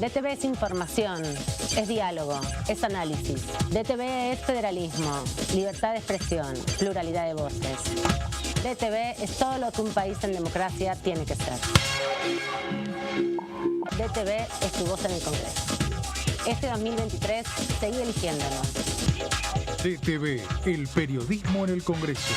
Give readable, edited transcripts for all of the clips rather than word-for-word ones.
DTV es información, es diálogo, es análisis. DTV es federalismo, libertad de expresión, pluralidad de voces. DTV es todo lo que un país en democracia tiene que ser. DTV es tu voz en el Congreso. Este 2023, seguí eligiéndonos. DTV, el periodismo en el Congreso.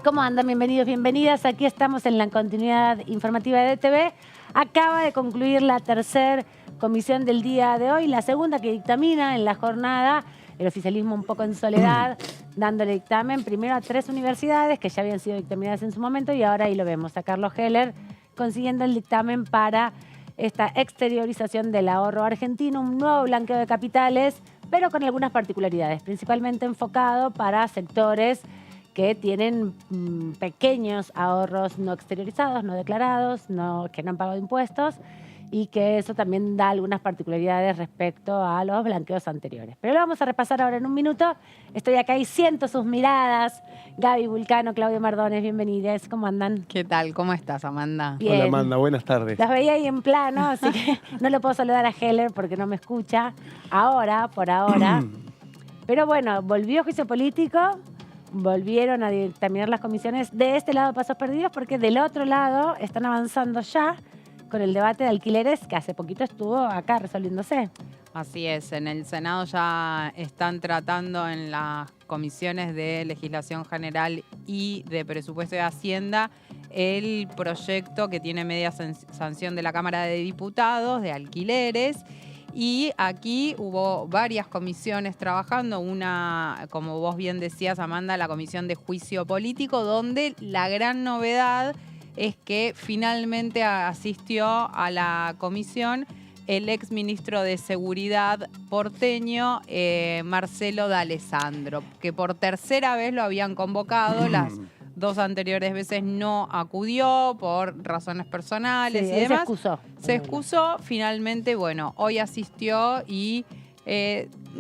¿Cómo andan? Bienvenidos, bienvenidas. Aquí estamos en la continuidad informativa de DTV. Acaba de concluir la tercera comisión del día de hoy, la segunda que dictamina en la jornada, el oficialismo un poco en soledad, dándole dictamen primero a 3 universidades que ya habían sido dictaminadas en su momento y ahora ahí lo vemos, a Carlos Heller consiguiendo el dictamen para esta exteriorización del ahorro argentino, un nuevo blanqueo de capitales, pero con algunas particularidades, principalmente enfocado para sectores que tienen pequeños ahorros no exteriorizados, no declarados, que no han pagado impuestos, y que eso también da algunas particularidades respecto a los blanqueos anteriores. Pero lo vamos a repasar ahora en un minuto. Estoy acá y siento sus miradas. Gaby Vulcano, Claudio Mardones, bienvenidas. ¿Cómo andan? ¿Qué tal? ¿Cómo estás, Amanda? Bien. Hola, Amanda. Buenas tardes. Las veía ahí en plano, así que no le puedo saludar a Heller porque no me escucha ahora, por ahora. Pero bueno, volvió juicio político, volvieron a dictaminar las comisiones de este lado pasos perdidos porque del otro lado están avanzando ya con el debate de alquileres que hace poquito estuvo acá resolviéndose. Así es, en el Senado ya están tratando en las comisiones de Legislación General y de Presupuesto de Hacienda el proyecto que tiene media sanción de la Cámara de Diputados de alquileres. Y aquí hubo varias comisiones trabajando, una, como vos bien decías, Amanda, la Comisión de Juicio Político, donde la gran novedad es que finalmente asistió a la comisión el exministro de Seguridad porteño, Marcelo D'Alessandro, que por tercera vez lo habían convocado, las 2 anteriores veces no acudió por razones personales y demás. Se excusó, finalmente, bueno, hoy asistió y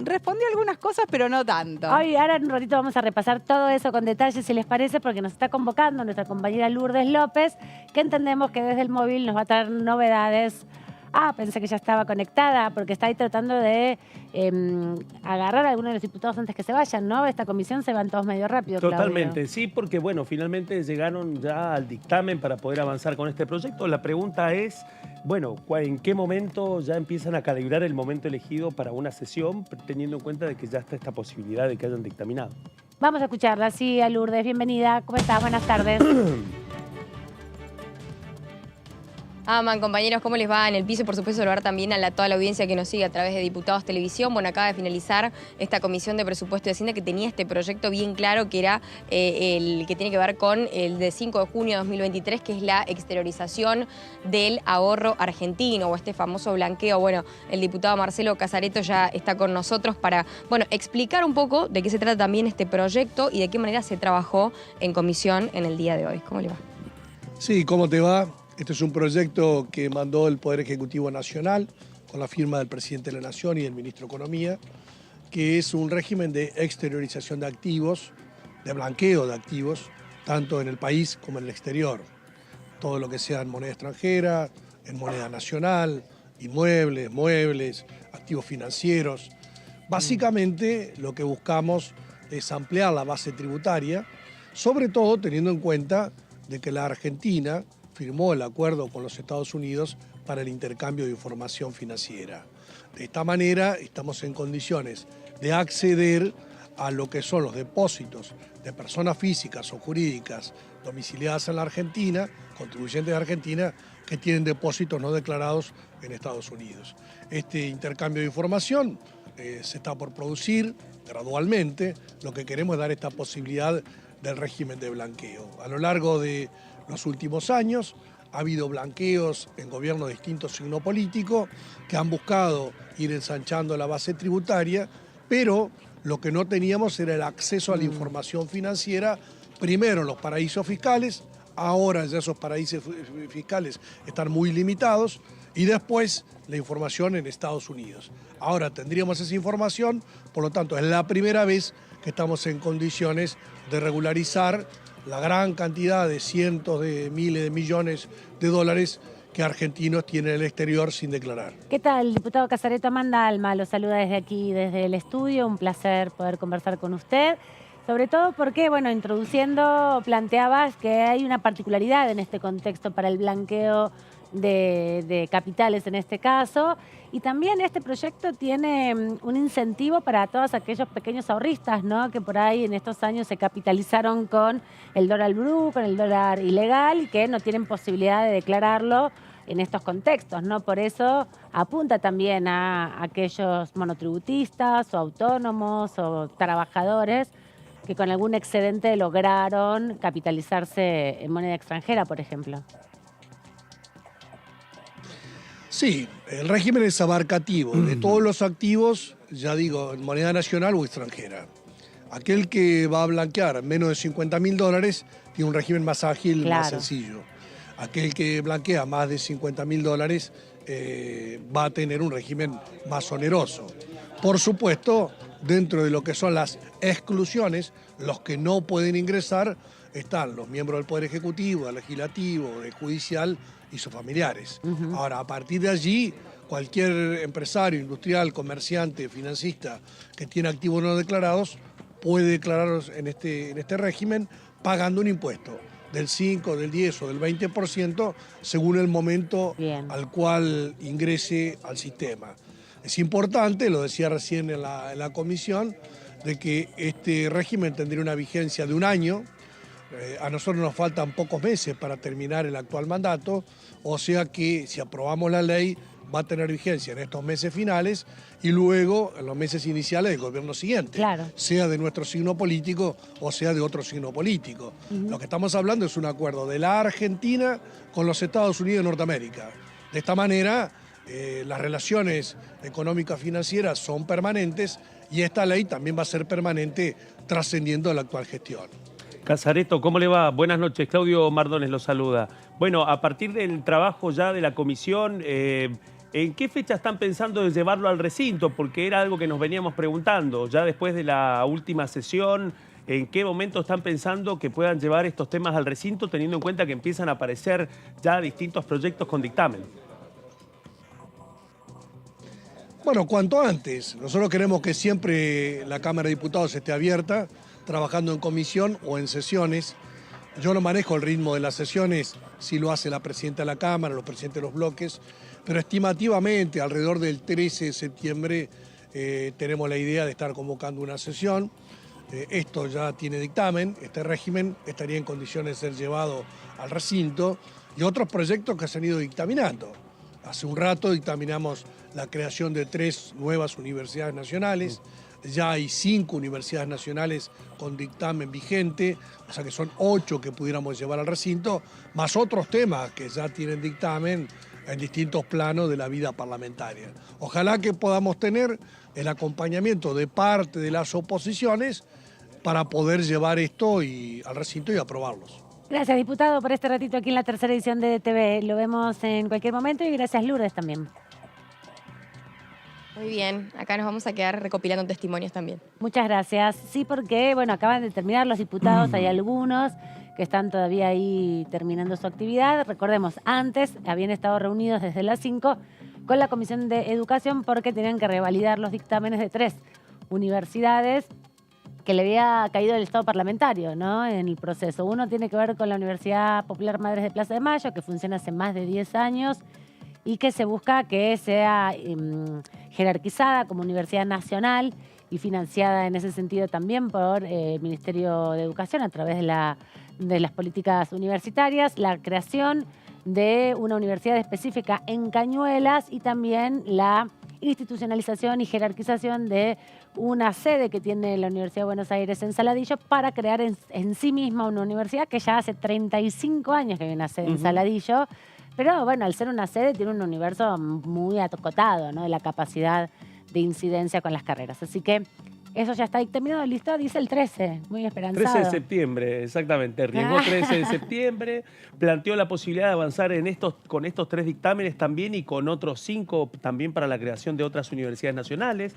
respondió algunas cosas, pero no tanto. Hoy, ahora en un ratito vamos a repasar todo eso con detalle, si les parece, porque nos está convocando nuestra compañera Lourdes López, que entendemos que desde el móvil nos va a traer novedades. Pensé que ya estaba conectada, porque está ahí tratando de agarrar a algunos de los diputados antes que se vayan, ¿no? Esta comisión se van todos medio rápido, Totalmente, Claudio. sí, porque bueno, finalmente llegaron ya al dictamen para poder avanzar con este proyecto. La pregunta es, bueno, ¿en qué momento ya empiezan a calibrar el momento elegido para una sesión, teniendo en cuenta de que ya está esta posibilidad de que hayan dictaminado? Vamos a escucharla, sí, a Lourdes, bienvenida. ¿Cómo estás? Buenas tardes. Aman, compañeros, ¿cómo les va? En el piso, por supuesto, saludar también a toda la audiencia que nos sigue a través de Diputados Televisión. Bueno, acaba de finalizar esta comisión de presupuesto de Hacienda que tenía este proyecto bien claro, que era el que tiene que ver con el de 5 de junio de 2023, que es la exteriorización del ahorro argentino o este famoso blanqueo. Bueno, el diputado Marcelo Casareto ya está con nosotros para, bueno, explicar un poco de qué se trata también este proyecto y de qué manera se trabajó en comisión en el día de hoy. ¿Cómo le va? Sí, ¿cómo te va? Este es un proyecto que mandó el Poder Ejecutivo Nacional con la firma del Presidente de la Nación y del Ministro de Economía, que es un régimen de exteriorización de activos, de blanqueo de activos, tanto en el país como en el exterior. Todo lo que sea en moneda extranjera, en moneda nacional, inmuebles, muebles, activos financieros. Básicamente lo que buscamos es ampliar la base tributaria, sobre todo teniendo en cuenta de que la Argentina firmó el acuerdo con los Estados Unidos para el intercambio de información financiera. De esta manera estamos en condiciones de acceder a lo que son los depósitos de personas físicas o jurídicas domiciliadas en la Argentina, contribuyentes de Argentina, que tienen depósitos no declarados en Estados Unidos. Este intercambio de información se está por producir gradualmente. Lo que queremos es dar esta posibilidad del régimen de blanqueo. A lo largo de los últimos años ha habido blanqueos en gobiernos de distinto signo político que han buscado ir ensanchando la base tributaria, pero lo que no teníamos era el acceso a la información financiera, primero en los paraísos fiscales, ahora ya esos paraísos fiscales están muy limitados, y después la información en Estados Unidos. Ahora tendríamos esa información, por lo tanto es la primera vez que estamos en condiciones de regularizar la gran cantidad de cientos de miles de millones de dólares que argentinos tienen en el exterior sin declarar. ¿Qué tal, diputado Casareto? Amanda Alma lo saluda desde aquí, desde el estudio. Un placer poder conversar con usted. Sobre todo porque, bueno, introduciendo, planteabas que hay una particularidad en este contexto para el blanqueo de capitales en este caso. Y también este proyecto tiene un incentivo para todos aquellos pequeños ahorristas, ¿no? Que por ahí en estos años se capitalizaron con el dólar blue, con el dólar ilegal y que no tienen posibilidad de declararlo en estos contextos, ¿no? Por eso apunta también a aquellos monotributistas o autónomos o trabajadores que con algún excedente lograron capitalizarse en moneda extranjera, por ejemplo. Sí, el régimen es abarcativo de todos los activos, ya digo, en moneda nacional o extranjera. Aquel que va a blanquear menos de 50.000 dólares tiene un régimen más ágil, Claro. más sencillo. Aquel que blanquea más de 50.000 dólares va a tener un régimen más oneroso. Por supuesto, dentro de lo que son las exclusiones, los que no pueden ingresar están los miembros del Poder Ejecutivo, del Legislativo, del Judicial y sus familiares. Ahora, a partir de allí, cualquier empresario, industrial, comerciante, financista que tiene activos no declarados puede declararlos en este régimen pagando un impuesto del 5, del 10 o del 20% según el momento Bien. al cual ingrese al sistema. Es importante, lo decía recién en la comisión, de que este régimen tendría una vigencia de un año. A nosotros nos faltan pocos meses para terminar el actual mandato, o sea que si aprobamos la ley va a tener vigencia en estos meses finales y luego en los meses iniciales del gobierno siguiente, Claro. sea de nuestro signo político o sea de otro signo político. Lo que estamos hablando es un acuerdo de la Argentina con los Estados Unidos de Norteamérica. De esta manera, las relaciones económicas financieras son permanentes y esta ley también va a ser permanente trascendiendo la actual gestión. Casareto, ¿cómo le va? Buenas noches, Claudio Mardones lo saluda. Bueno, a partir del trabajo ya de la comisión, ¿en qué fecha están pensando de llevarlo al recinto? Porque era algo que nos veníamos preguntando. Ya después de la última sesión, ¿en qué momento están pensando que puedan llevar estos temas al recinto, teniendo en cuenta que empiezan a aparecer ya distintos proyectos con dictamen? Bueno, cuanto antes. Nosotros queremos que siempre la Cámara de Diputados esté abierta, trabajando en comisión o en sesiones. Yo no manejo el ritmo de las sesiones, sí lo hace la presidenta de la Cámara, los presidentes de los bloques, pero estimativamente alrededor del 13 de septiembre tenemos la idea de estar convocando una sesión. Esto ya tiene dictamen, este régimen estaría en condiciones de ser llevado al recinto y otros proyectos que se han ido dictaminando. Hace un rato dictaminamos la creación de 3 nuevas universidades nacionales. Ya hay 5 universidades nacionales con dictamen vigente, o sea que son 8 que pudiéramos llevar al recinto, más otros temas que ya tienen dictamen en distintos planos de la vida parlamentaria. Ojalá que podamos tener el acompañamiento de parte de las oposiciones para poder llevar esto al recinto y aprobarlos. Gracias, diputado, por este ratito aquí en la tercera edición de DTV. Lo vemos en cualquier momento y gracias, Lourdes, también. Muy bien, acá nos vamos a quedar recopilando testimonios también. Muchas gracias. Sí, porque, bueno, acaban de terminar los diputados, hay algunos que están todavía ahí terminando su actividad. Recordemos, antes habían estado reunidos desde las 5 con la Comisión de Educación porque tenían que revalidar los dictámenes de 3 universidades que le había caído el Estado parlamentario, ¿no?, en el proceso. Uno tiene que ver con la Universidad Popular Madres de Plaza de Mayo, que funciona hace más de 10 años y que se busca que sea jerarquizada como universidad nacional y financiada en ese sentido también por el Ministerio de Educación a través de las políticas universitarias, la creación de una universidad específica en Cañuelas y también la institucionalización y jerarquización de una sede que tiene la Universidad de Buenos Aires en Saladillo para crear en sí misma una universidad que ya hace 35 años que viene a ser en Saladillo. Pero bueno, al ser una sede tiene un universo muy acotado, ¿no?, de la capacidad de incidencia con las carreras. Así que eso ya está dictaminado, listo, dice el 13, muy esperanzado. 13 de septiembre, exactamente. Riesgó 13 de septiembre, planteó la posibilidad de avanzar con estos 3 dictámenes también y con otros 5 también para la creación de otras universidades nacionales.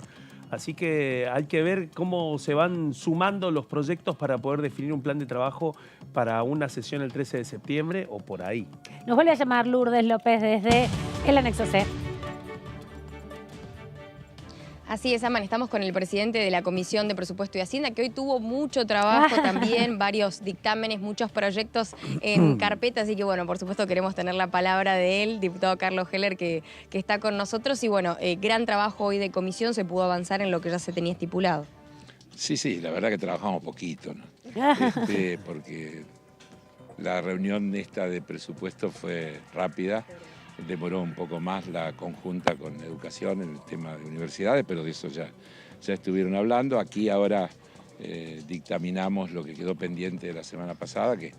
Así que hay que ver cómo se van sumando los proyectos para poder definir un plan de trabajo para una sesión el 13 de septiembre o por ahí. Nos vuelve a llamar Lourdes López desde el anexo C. Así es, Aman, estamos con el presidente de la Comisión de Presupuesto y Hacienda, que hoy tuvo mucho trabajo también, varios dictámenes, muchos proyectos en carpeta, así que bueno, por supuesto queremos tener la palabra de él, diputado Carlos Heller, que está con nosotros, y bueno, gran trabajo hoy de comisión, se pudo avanzar en lo que ya se tenía estipulado. Sí, la verdad que trabajamos poquito, ¿no? Porque la reunión esta de presupuesto fue rápida. Demoró un poco más la conjunta con educación en el tema de universidades, pero de eso ya estuvieron hablando. Aquí ahora dictaminamos lo que quedó pendiente de la semana pasada, que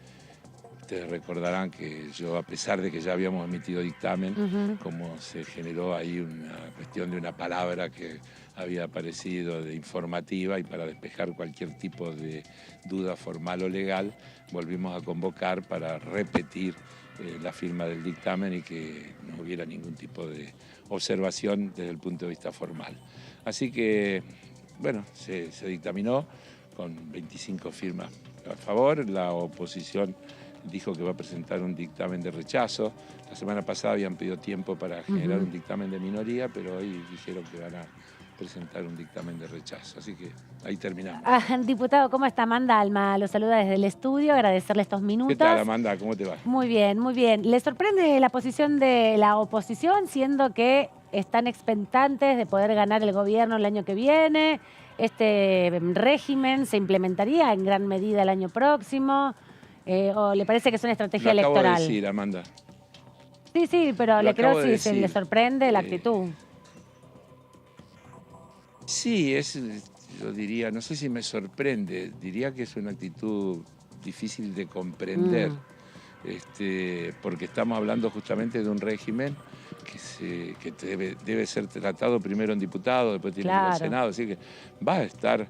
ustedes recordarán que yo, a pesar de que ya habíamos emitido dictamen, como se generó ahí una cuestión de una palabra que había aparecido de informativa, y para despejar cualquier tipo de duda formal o legal, volvimos a convocar para repetir la firma del dictamen y que no hubiera ningún tipo de observación desde el punto de vista formal. Así que, bueno, se dictaminó con 25 firmas a favor. La oposición dijo que va a presentar un dictamen de rechazo. La semana pasada habían pedido tiempo para generar un dictamen de minoría, pero hoy dijeron que van a presentar un dictamen de rechazo. Así que ahí terminamos. Diputado, ¿cómo está? Amanda Alma lo saluda desde el estudio, agradecerle estos minutos. ¿Qué tal, Amanda? ¿Cómo te va? Muy bien, muy bien. ¿Le sorprende la posición de la oposición, siendo que están expectantes de poder ganar el gobierno el año que viene? ¿Este régimen se implementaría en gran medida el año próximo? ¿O le parece que es una estrategia electoral? Lo acabo de decir, Amanda. Sí, pero le creo si se le sorprende la actitud. Sí, yo diría, no sé si me sorprende, diría que es una actitud difícil de comprender, porque estamos hablando justamente de un régimen que debe ser tratado primero en diputados, después tiene que ir al Senado, así que va a estar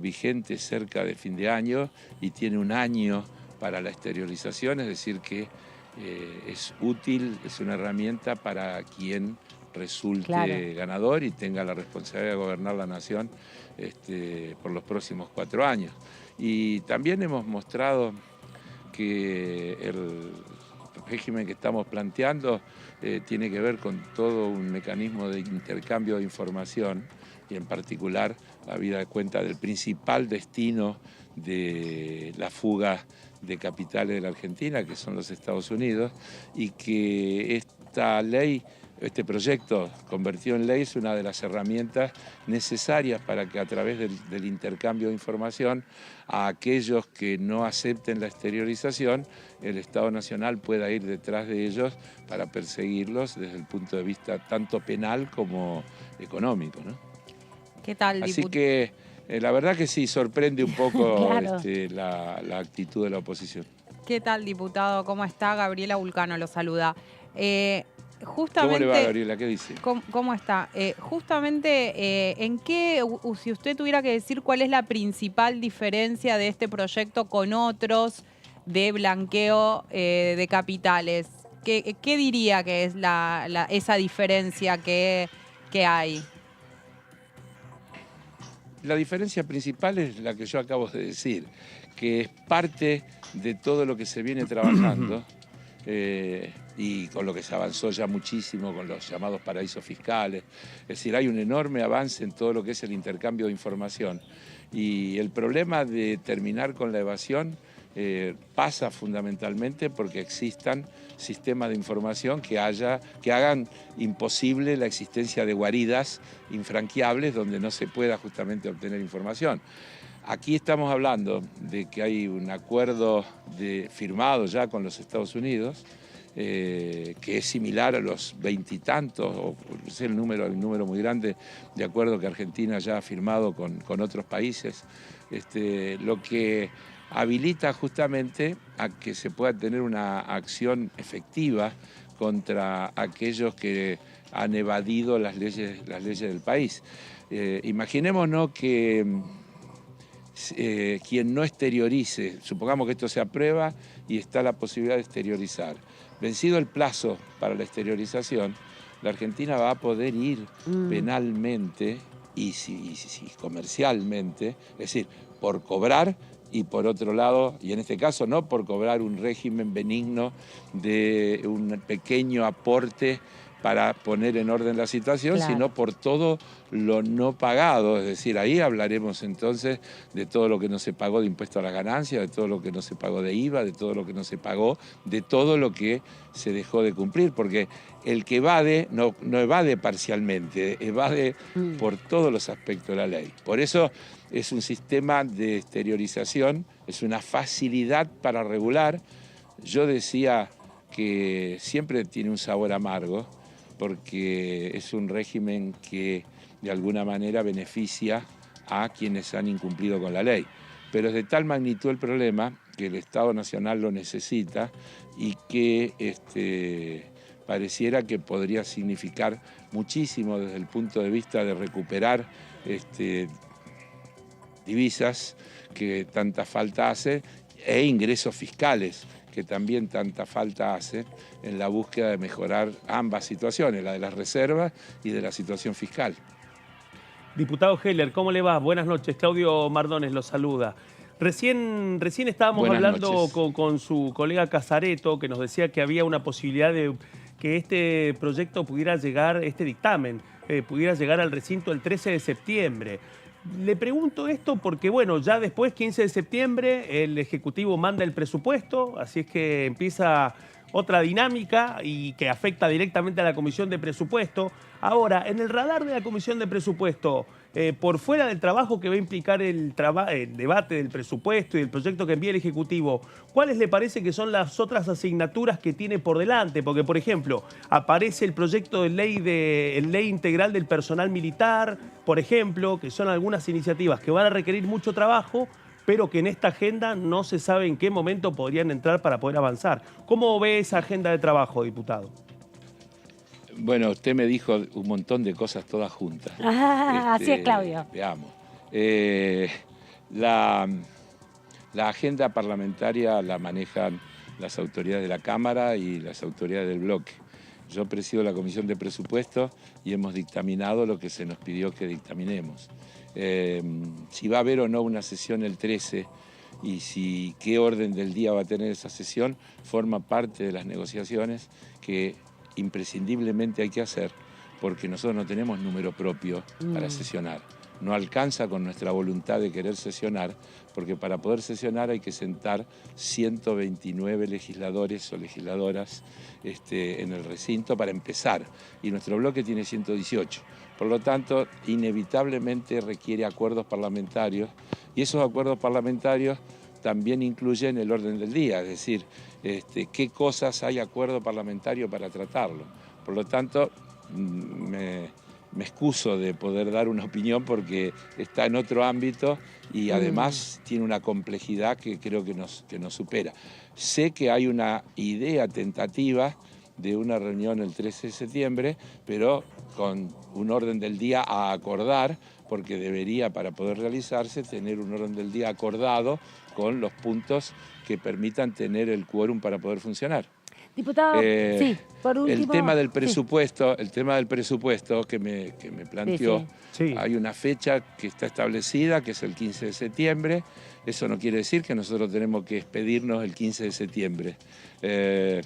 vigente cerca de fin de año y tiene un año para la exteriorización, es decir que es útil, es una herramienta para quien resulte ganador y tenga la responsabilidad de gobernar la nación por los próximos 4 años. Y también hemos mostrado que el régimen que estamos planteando tiene que ver con todo un mecanismo de intercambio de información, y en particular habida cuenta del principal destino de la fuga de capitales de la Argentina, que son los Estados Unidos, y que esta ley, este proyecto convertido en ley, es una de las herramientas necesarias para que, a través del intercambio de información, a aquellos que no acepten la exteriorización, el Estado Nacional pueda ir detrás de ellos para perseguirlos desde el punto de vista tanto penal como económico, ¿no? ¿Qué tal, Así diputado? que la verdad que sí, sorprende un poco Claro. la actitud de la oposición. ¿Qué tal, diputado? ¿Cómo está? Gabriela Vulcano lo saluda. Justamente, ¿Cómo le va, Gabriela? ¿Qué dice? ¿Cómo está? Justamente, ¿en qué, si usted tuviera que decir cuál es la principal diferencia de este proyecto con otros de blanqueo de capitales, ¿qué diría que es esa diferencia que hay? La diferencia principal es la que yo acabo de decir, que es parte de todo lo que se viene trabajando y con lo que se avanzó ya muchísimo con los llamados paraísos fiscales. Es decir, hay un enorme avance en todo lo que es el intercambio de información. Y el problema de terminar con la evasión pasa fundamentalmente porque existan sistemas de información que hagan imposible la existencia de guaridas infranqueables donde no se pueda justamente obtener información. Aquí estamos hablando de que hay un acuerdo firmado ya con los Estados Unidos, que es similar a los 20 y tantos, o no sé, el número muy grande de acuerdos que Argentina ya ha firmado con otros países, lo que habilita justamente a que se pueda tener una acción efectiva contra aquellos que han evadido las leyes del país. Imaginémonos que quien no exteriorice, supongamos que esto se aprueba y está la posibilidad de exteriorizar. Vencido el plazo para la exteriorización, la Argentina va a poder ir penalmente y comercialmente, es decir, por cobrar y por otro lado, y en este caso no por cobrar un régimen benigno de un pequeño aporte para poner en orden la situación, Claro. sino por todo lo no pagado. Es decir, ahí hablaremos entonces de todo lo que no se pagó de impuesto a la ganancia, de todo lo que no se pagó de IVA, de todo lo que no se pagó, de todo lo que se dejó de cumplir, porque el que evade no evade parcialmente, evade por todos los aspectos de la ley. Por eso es un sistema de exteriorización, es una facilidad para regular. Yo decía que siempre tiene un sabor amargo, porque es un régimen que de alguna manera beneficia a quienes han incumplido con la ley. Pero es de tal magnitud el problema que el Estado Nacional lo necesita y que pareciera que podría significar muchísimo desde el punto de vista de recuperar divisas que tanta falta hace e ingresos fiscales que también tanta falta hace en la búsqueda de mejorar ambas situaciones, la de las reservas y de la situación fiscal. Diputado Heller, ¿cómo le va? Buenas noches. Claudio Mardones lo saluda. Recién estábamos Buenas hablando noches. con su colega Casareto, que nos decía que había una posibilidad de que este proyecto pudiera llegar, este dictamen, pudiera llegar al recinto el 13 de septiembre. Le pregunto esto porque, bueno, ya después, 15 de septiembre, el Ejecutivo manda el presupuesto, así es que empieza otra dinámica y que afecta directamente a la Comisión de Presupuesto. Ahora, en el radar de la Comisión de Presupuesto, por fuera del trabajo que va a implicar el debate del presupuesto y el proyecto que envía el Ejecutivo, ¿cuáles le parece que son las otras asignaturas que tiene por delante? Porque, por ejemplo, aparece el proyecto de ley integral del personal militar, por ejemplo, que son algunas iniciativas que van a requerir mucho trabajo, pero que en esta agenda no se sabe en qué momento podrían entrar para poder avanzar. ¿Cómo ve esa agenda de trabajo, diputado? Bueno, usted me dijo un montón de cosas todas juntas. Así es, Claudio. Veamos. La agenda parlamentaria la manejan las autoridades de la Cámara y las autoridades del bloque. Yo presido la Comisión de Presupuesto y hemos dictaminado lo que se nos pidió que dictaminemos. Si va a haber o no una sesión el 13 y qué orden del día va a tener esa sesión, forma parte de las negociaciones que imprescindiblemente hay que hacer, porque nosotros no tenemos número propio para sesionar. No alcanza con nuestra voluntad de querer sesionar, porque para poder sesionar hay que sentar 129 legisladores o legisladoras en el recinto para empezar, y nuestro bloque tiene 118. Por lo tanto, inevitablemente requiere acuerdos parlamentarios, y esos acuerdos parlamentarios también incluyen el orden del día, es decir, qué cosas hay acuerdo parlamentario para tratarlo. Por lo tanto, me excuso de poder dar una opinión porque está en otro ámbito y además tiene una complejidad que creo que nos supera. Sé que hay una idea tentativa de una reunión el 13 de septiembre, pero con un orden del día a acordar, porque debería, para poder realizarse, tener un orden del día acordado con los puntos que permitan tener el quórum para poder funcionar. Diputado, sí, por último... El tema del presupuesto que me planteó, Sí. hay una fecha que está establecida, que es el 15 de septiembre. Eso no quiere decir que nosotros tenemos que expedirnos el 15 de septiembre. El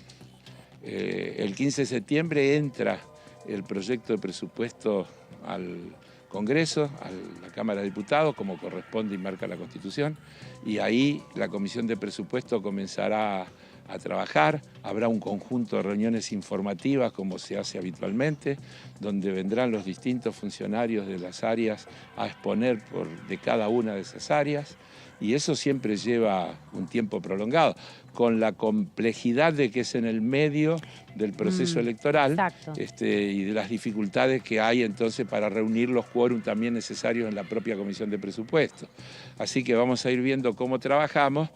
15 de septiembre entra el proyecto de presupuesto al Congreso, a la Cámara de Diputados, como corresponde y marca la Constitución, y ahí la Comisión de Presupuesto comenzará a trabajar. Habrá un conjunto de reuniones informativas, como se hace habitualmente, donde vendrán los distintos funcionarios de las áreas a exponer de cada una de esas áreas, y eso siempre lleva un tiempo prolongado, con la complejidad de que es en el medio del proceso electoral y de las dificultades que hay entonces para reunir los quórum también necesarios en la propia Comisión de Presupuesto. Así que vamos a ir viendo cómo trabajamos.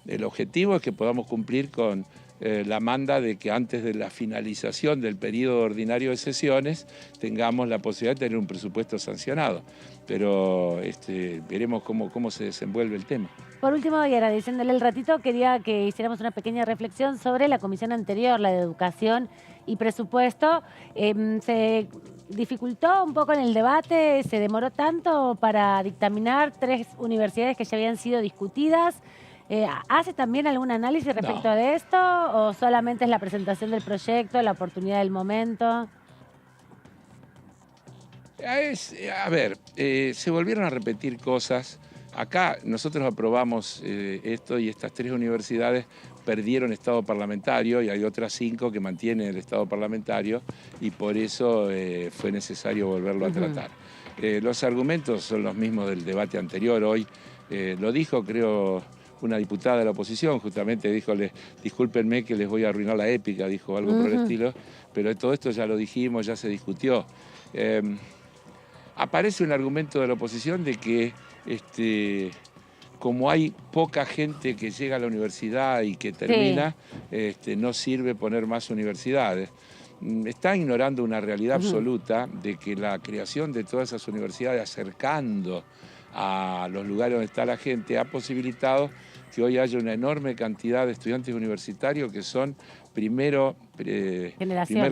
El objetivo es que podamos cumplir con la manda de que antes de la finalización del periodo ordinario de sesiones tengamos la posibilidad de tener un presupuesto sancionado. Pero veremos cómo se desenvuelve el tema. Por último, y agradeciéndole el ratito, quería que hiciéramos una pequeña reflexión sobre la comisión anterior, la de Educación y Presupuesto. ¿Se dificultó un poco en el debate? ¿Se demoró tanto para dictaminar 3 universidades que ya habían sido discutidas? ¿Hace también algún análisis respecto de esto o solamente es la presentación del proyecto, la oportunidad del momento? A ver, se volvieron a repetir cosas. Acá nosotros aprobamos esto y estas 3 universidades perdieron estado parlamentario y hay otras 5 que mantienen el estado parlamentario y por eso fue necesario volverlo a tratar. Los argumentos son los mismos del debate anterior. Hoy lo dijo, creo, una diputada de la oposición, justamente dijo, discúlpenme que les voy a arruinar la épica, dijo algo por el estilo, pero todo esto ya lo dijimos, ya se discutió. Aparece un argumento de la oposición de que como hay poca gente que llega a la universidad y que termina, no sirve poner más universidades. Está ignorando una realidad absoluta de que la creación de todas esas universidades acercando a los lugares donde está la gente ha posibilitado que hoy haya una enorme cantidad de estudiantes universitarios que son primer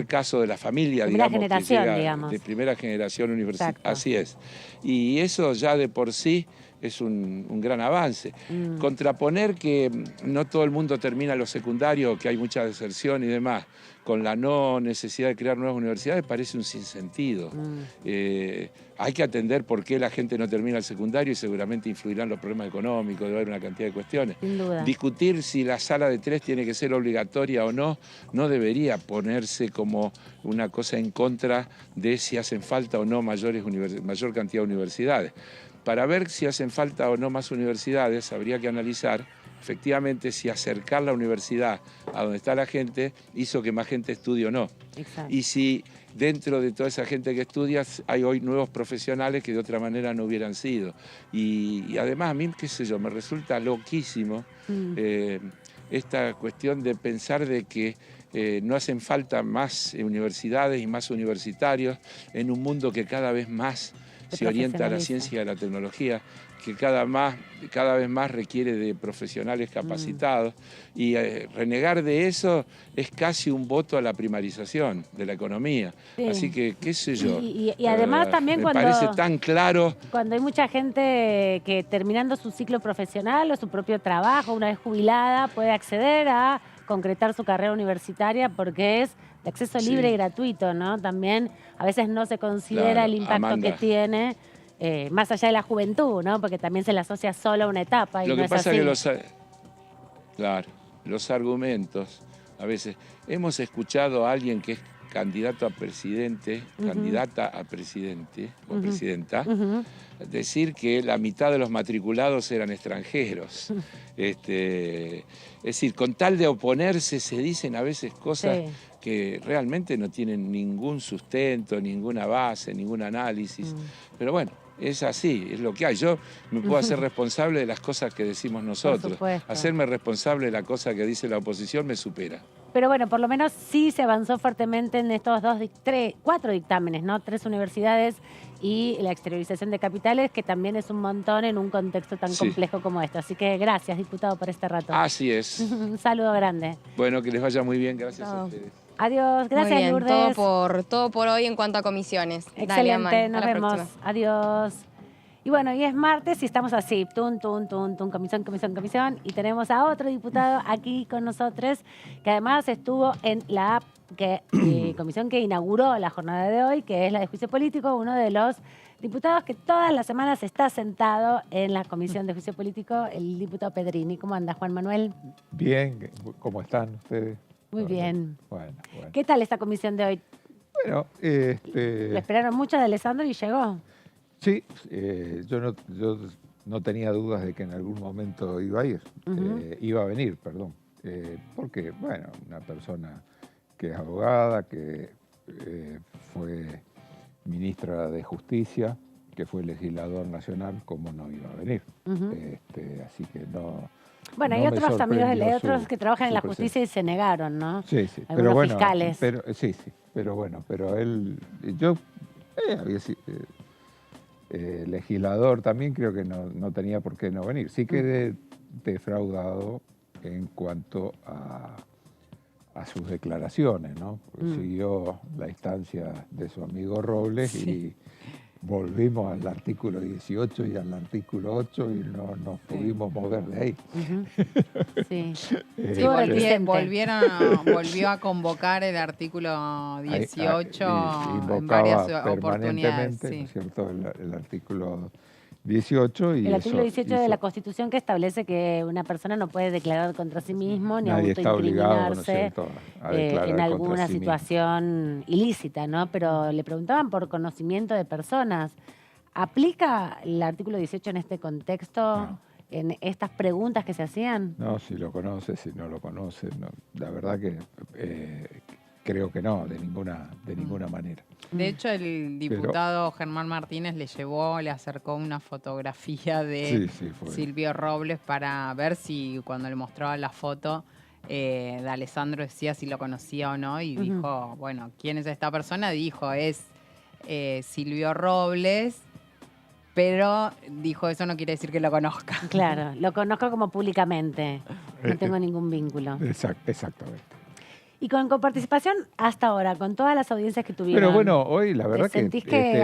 caso de la familia, primera digamos, generación, que llega digamos. de primera generación universitaria. Así es. Y eso ya de por sí es un gran avance. Contraponer que no todo el mundo termina los secundarios, que hay mucha deserción y demás, con la no necesidad de crear nuevas universidades, parece un sinsentido. Hay que atender por qué la gente no termina el secundario y seguramente influirán los problemas económicos, debe haber una cantidad de cuestiones. Sin duda. Discutir si la sala de 3 tiene que ser obligatoria o no debería ponerse como una cosa en contra de si hacen falta o no mayor cantidad de universidades. Para ver si hacen falta o no más universidades, habría que analizar efectivamente si acercar la universidad a donde está la gente hizo que más gente estudie o no. Exacto. Y si dentro de toda esa gente que estudia hay hoy nuevos profesionales que de otra manera no hubieran sido. Y además a mí, qué sé yo, me resulta loquísimo esta cuestión de pensar de que no hacen falta más universidades y más universitarios en un mundo que cada vez más se orienta a la ciencia y a la tecnología, que cada vez más requiere de profesionales capacitados. Y renegar de eso es casi un voto a la primarización de la economía. Sí. Así que, qué sé yo. Y además también me parece tan claro. Cuando hay mucha gente que terminando su ciclo profesional o su propio trabajo, una vez jubilada, puede acceder a concretar su carrera universitaria porque es de acceso libre y gratuito, ¿no? También a veces no se considera el impacto que tiene, más allá de la juventud, ¿no? Porque también se le asocia solo a una etapa y Lo no que es pasa así. es que los argumentos, a veces, hemos escuchado a alguien que es candidato a presidente, candidata a presidente o presidenta, decir que la mitad de los matriculados eran extranjeros. Es decir, con tal de oponerse se dicen a veces cosas que realmente no tienen ningún sustento, ninguna base, ningún análisis. Pero bueno, es así, es lo que hay. Yo me puedo hacer responsable de las cosas que decimos nosotros. Hacerme responsable de la cosa que dice la oposición me supera. Pero bueno, por lo menos sí se avanzó fuertemente en estos 4 dictámenes, ¿no? 3 universidades y la exteriorización de capitales, que también es un montón en un contexto tan complejo como este. Así que gracias, diputado, por este rato. Así es. Un saludo grande. Bueno, que les vaya muy bien. Gracias a ustedes. Adiós. Gracias, muy bien, Lourdes. Todo por hoy en cuanto a comisiones. Excelente, Dale, Aman, nos a la vemos. próxima. Adiós. Y bueno, hoy es martes y estamos así, comisión. Y tenemos a otro diputado aquí con nosotros, que además estuvo en la comisión que inauguró la jornada de hoy, que es la de juicio político, uno de los diputados que todas las semanas está sentado en la comisión de juicio político, el diputado Pedrini. ¿Cómo anda, Juan Manuel? Bien, ¿cómo están ustedes? Muy bien. Bueno. ¿Qué tal esta comisión de hoy? Bueno, Lo esperaron mucho de Alessandro y llegó. sí, yo no tenía dudas de que en algún momento iba a ir, iba a venir, perdón. Porque, bueno, una persona que es abogada, que fue ministra de Justicia, que fue legislador nacional, ¿cómo no iba a venir? Así que no... Bueno, hay no me otros amigos, hay sorprendió otros que trabajan en la presencia. justicia y se negaron, ¿no? Sí, sí, Algunos pero bueno, fiscales. sí, pero bueno, pero él, yo había legislador también, creo que no tenía por qué no venir. Sí quedé defraudado en cuanto a sus declaraciones, ¿no? Porque siguió la instancia de su amigo Robles y volvimos al artículo 18 y al artículo 8 y no nos pudimos mover de ahí. Sí. Sí, Estuvo reticente. volvió a convocar el artículo 18 en varias Invocaba oportunidades. permanentemente, ¿no Sí. es cierto?, el artículo 18 y El artículo 18 de hizo- la Constitución que establece que una persona no puede declarar contra sí mismo ni Nadie está obligado, ¿no es autoincriminarse cierto?, a declarar en contra alguna sí mismo. situación ilícita, ¿no? Pero le preguntaban por conocimiento de personas. ¿Aplica el artículo 18 en este contexto, No. en estas preguntas que se hacían? No, si lo conoce, si no lo conoce, no. La verdad que creo que no, de ninguna manera. De hecho, el diputado Germán Martínez le acercó una fotografía de Sí, fue. Silvio Robles para ver si cuando le mostraba la foto de Alessandro decía si lo conocía o no y dijo, bueno, ¿quién es esta persona? Dijo, es Silvio Robles, pero dijo, eso no quiere decir que lo conozca. Claro, lo conozco como públicamente, no tengo ningún vínculo. Exactamente. Y con coparticipación hasta ahora, con todas las audiencias que tuvieron. Pero bueno, hoy la verdad que, ¿Sentís que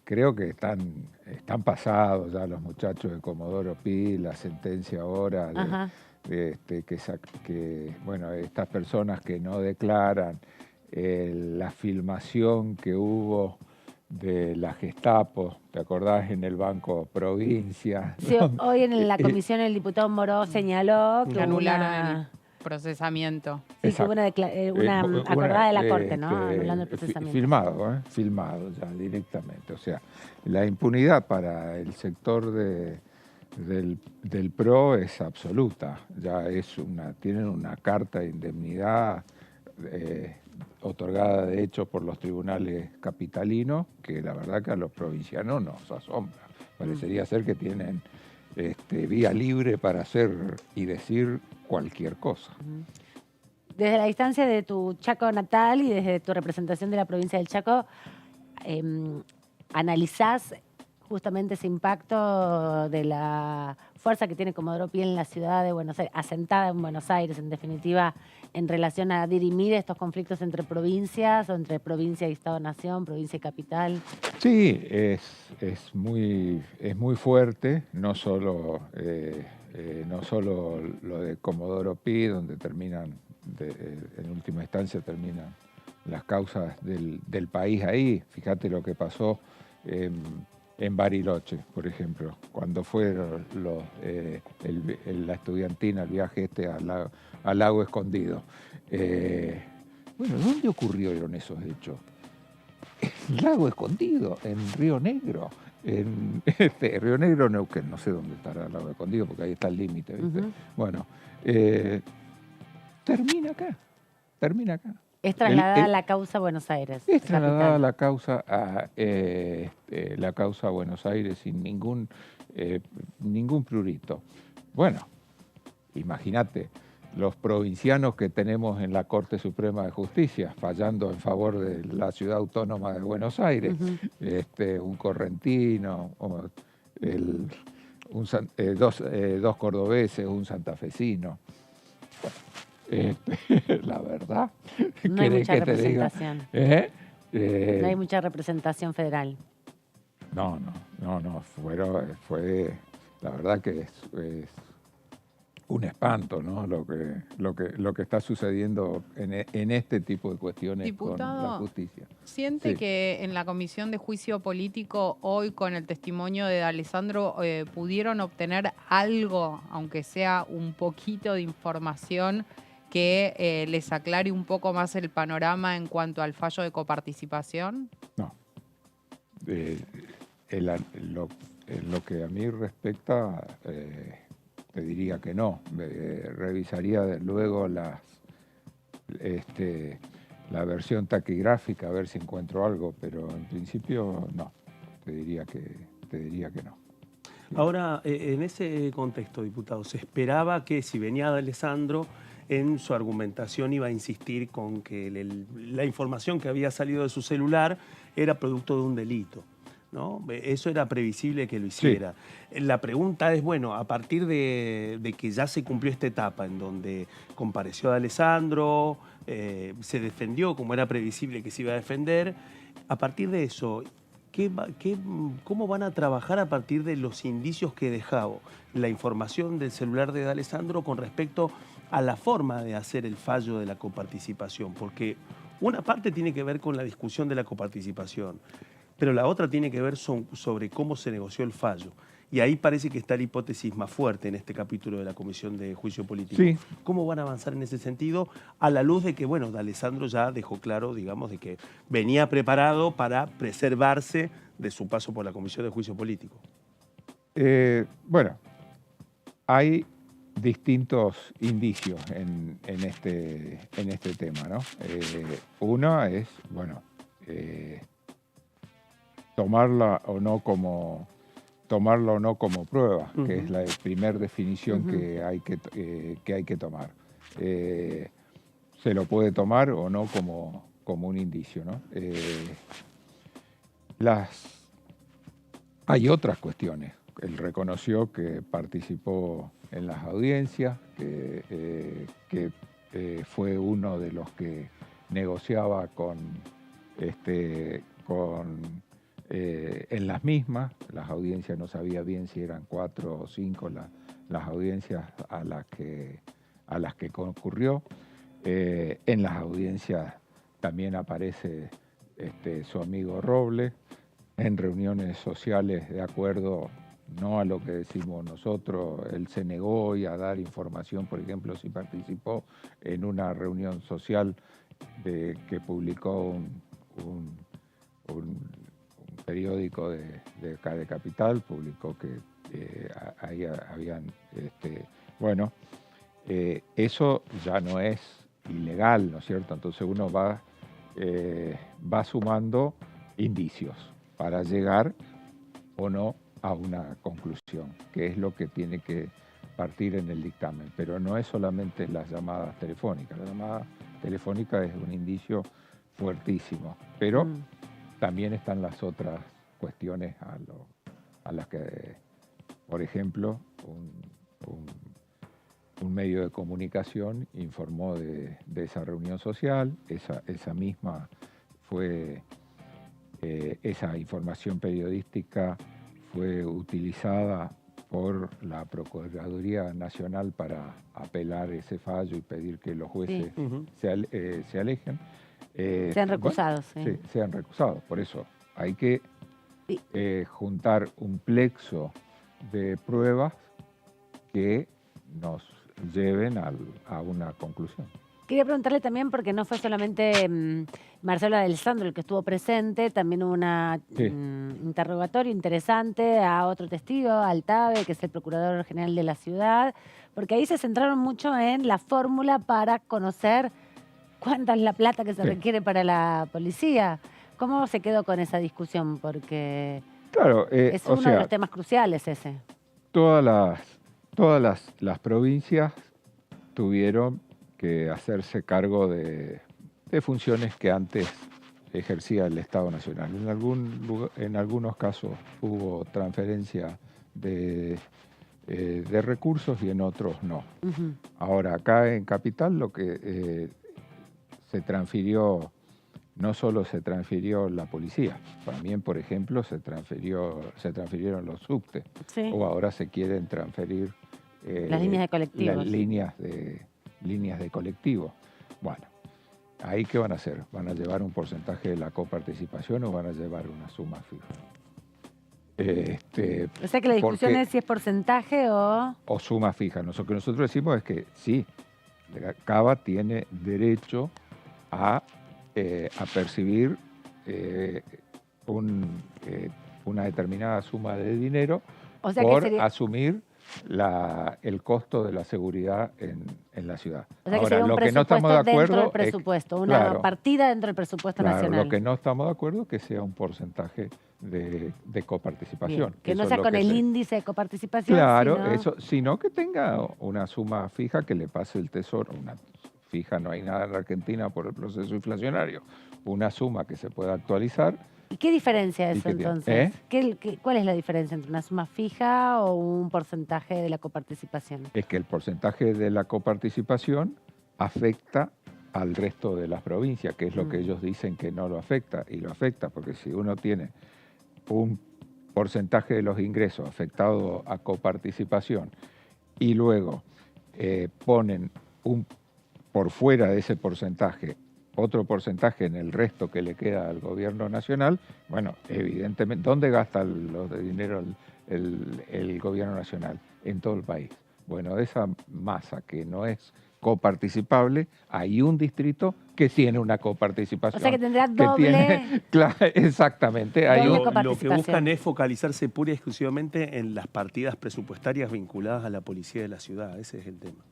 creo que están pasados ya los muchachos de Comodoro Pi, la sentencia ahora Ajá. que bueno, estas personas que no declaran, la filmación que hubo de la Gestapo, ¿te acordás? En el Banco Provincia. Sí, hoy en la comisión el diputado Moró señaló que Que hubo anularon una, el procesamiento. sí, que hubo una acordada de la Corte, ¿no? Anulando el procesamiento. Filmado ya directamente. O sea, la impunidad para el sector del PRO es absoluta. Ya tienen una carta de indemnidad otorgada de hecho por los tribunales capitalinos, que la verdad que a los provincianos nos asombra. Parecería ser que tienen vía libre para hacer y decir cualquier cosa. Desde la distancia de tu Chaco natal y desde tu representación de la provincia del Chaco, ¿analizás justamente ese impacto de la fuerza que tiene Comodoro Pi en la ciudad de Buenos Aires, asentada en Buenos Aires, en definitiva, en relación a dirimir estos conflictos entre provincias o entre provincia y Estado-Nación, provincia y capital? Sí, es muy fuerte, no solo lo de Comodoro Pi, donde en última instancia terminan las causas del país ahí. Fíjate lo que pasó en Bariloche, por ejemplo, cuando fueron la estudiantina, el viaje al lago Escondido. Bueno, ¿dónde ocurrieron esos hechos? El lago Escondido, en Río Negro. En Río Negro, Neuquén, no sé dónde estará el lago Escondido, porque ahí está el límite, ¿viste? Bueno, termina acá. Es trasladada la causa a Buenos Aires. Es trasladada capital. la causa a Buenos Aires sin ningún prurito. Bueno, imagínate, los provincianos que tenemos en la Corte Suprema de Justicia, fallando en favor de la Ciudad Autónoma de Buenos Aires, un correntino, dos cordobeses, un santafesino. La verdad. No hay mucha representación. ¿Eh? No hay mucha representación federal. No. Fue la verdad que es un espanto, ¿no? Lo que está sucediendo en este tipo de cuestiones. Diputado, con la justicia. ¿Siente Sí. que en la Comisión de Juicio Político hoy con el testimonio de Alessandro pudieron obtener algo, aunque sea un poquito de información, que les aclare un poco más el panorama en cuanto al fallo de coparticipación? No. En lo que a mí respecta, te diría que no. Revisaría luego la versión taquigráfica a ver si encuentro algo, pero en principio no. Te diría que no. Ahora, en ese contexto, diputado, se esperaba que si venía de Alessandro, en su argumentación iba a insistir con que la información que había salido de su celular era producto de un delito, ¿no? Eso era previsible que lo hiciera. Sí. La pregunta es, bueno, a partir de que ya se cumplió esta etapa en donde compareció de Alessandro, se defendió como era previsible que se iba a defender, a partir de eso, ¿cómo van a trabajar a partir de los indicios que dejaba la información del celular de D'Alessandro con respecto a la forma de hacer el fallo de la coparticipación? Porque una parte tiene que ver con la discusión de la coparticipación, pero la otra tiene que ver sobre cómo se negoció el fallo. Y ahí parece que está la hipótesis más fuerte en este capítulo de la Comisión de Juicio Político. Sí. ¿Cómo van a avanzar en ese sentido? A la luz de que, bueno, D'Alessandro ya dejó claro, digamos, de que venía preparado para preservarse de su paso por la Comisión de Juicio Político. Bueno, hay distintos indicios en este tema, ¿no? Uno es, bueno, tomarla o no como prueba, que es la primera definición que hay que tomar. Se lo puede tomar o no como un indicio, ¿no? Hay otras cuestiones. Él reconoció que participó en las audiencias, que fue uno de los que negociaba en las mismas. Las audiencias no sabía bien si eran 4 o 5 las audiencias a las que concurrió. En las audiencias también aparece su amigo Robles, en reuniones sociales de acuerdo no a lo que decimos nosotros. Él se negó a dar información, por ejemplo, si participó en una reunión social que publicó un periódico de acá de Capital, publicó que ahí habían, eso ya no es ilegal, ¿no es cierto? Entonces uno va sumando indicios para llegar o no a una conclusión, que es lo que tiene que partir en el dictamen. Pero no es solamente las llamadas telefónicas. La llamada telefónica es un indicio fuertísimo, pero también están las otras cuestiones a las que, por ejemplo, un medio de comunicación informó de esa reunión social. Esa misma fue, esa información periodística fue utilizada por la Procuraduría Nacional para apelar ese fallo y pedir que los jueces se alejen. Sean recusados. Sí, sean recusados. Por eso hay que juntar un plexo de pruebas que nos lleven a una conclusión. Quería preguntarle también, porque no fue solamente Marcelo D'Alessandro el que estuvo presente, también hubo un interrogatorio interesante a otro testigo, al Tabe, que es el Procurador General de la ciudad, porque ahí se centraron mucho en la fórmula para conocer cuánta es la plata que se requiere para la policía. ¿Cómo se quedó con esa discusión? Porque claro, es uno de los temas cruciales ese. Todas las provincias tuvieron que hacerse cargo de funciones que antes ejercía el Estado Nacional. En algunos casos hubo transferencia de recursos y en otros no. Ahora, acá en Capital lo que se transfirió, no solo se transfirió la policía, también, por ejemplo, se transfirieron los subtes, o ahora se quieren transferir las líneas de colectivos. Las líneas de colectivo. Bueno, ¿ahí qué van a hacer? ¿Van a llevar un porcentaje de la coparticipación o van a llevar una suma fija? O sea que la discusión es si es porcentaje o suma fija. Lo que nosotros decimos es que sí, Cava tiene derecho a percibir una determinada suma de dinero por asumir el costo de la seguridad en la ciudad. O sea que Ahora, sería un lo que no presupuesto estamos de dentro acuerdo del presupuesto, una claro, partida dentro del presupuesto claro, nacional. lo que no estamos de acuerdo es que sea un porcentaje de coparticipación. Bien, que Eso no es sea lo con que el se- índice de coparticipación, Claro, sino... eso, sino que tenga una suma fija que le pase el Tesoro. Una fija, no hay nada en la Argentina por el proceso inflacionario. Una suma que se pueda actualizar. ¿Y qué diferencia es ¿Y eso qué tiene? entonces? ¿Cuál es la diferencia entre una suma fija o un porcentaje de la coparticipación? Es que el porcentaje de la coparticipación afecta al resto de las provincias, que es lo que ellos dicen que no lo afecta, y lo afecta, porque si uno tiene un porcentaje de los ingresos afectado a coparticipación y luego ponen por fuera de ese porcentaje otro porcentaje en el resto que le queda al gobierno nacional, bueno, evidentemente, ¿dónde gasta los de dinero el gobierno nacional? En todo el país. Bueno, de esa masa que no es coparticipable, hay un distrito que tiene una coparticipación. O sea que tendrá doble... Claro, exactamente. Hay Doble un, Lo que coparticipación. buscan es focalizarse pura y exclusivamente en las partidas presupuestarias vinculadas a la policía de la ciudad. Ese es el tema.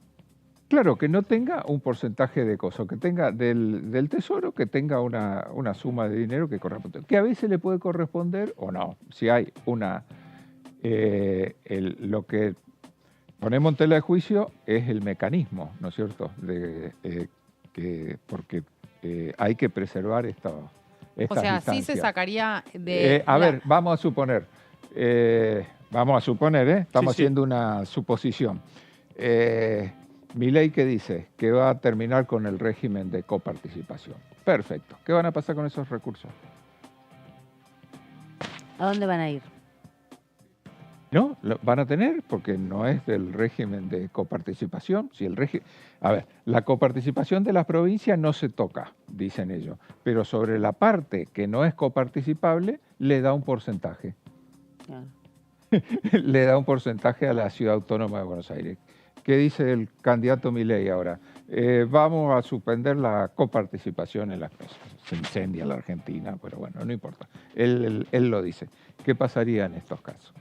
claro, que no tenga un porcentaje de coso, que tenga del tesoro, que tenga una suma de dinero que corresponde, que a veces le puede corresponder o no. Si hay lo que ponemos en tela de juicio es el mecanismo, ¿no es cierto? Porque hay que preservar estas O sea, sí se instancias. sacaría de... A ver, vamos a suponer, estamos Sí, sí. haciendo una suposición. Milei, ¿qué dice? Que va a terminar con el régimen de coparticipación. Perfecto. ¿Qué van a pasar con esos recursos? ¿A dónde van a ir? No, lo van a tener porque no es del régimen de coparticipación. Si a ver, la coparticipación de las provincias no se toca, dicen ellos, pero sobre la parte que no es coparticipable le da un porcentaje. Claro. Le da un porcentaje a la Ciudad Autónoma de Buenos Aires. ¿Qué dice el candidato Milei ahora? Vamos a suspender la coparticipación en las cosas. Se incendia la Argentina, pero bueno, no importa. Él lo dice. ¿Qué pasaría en estos casos?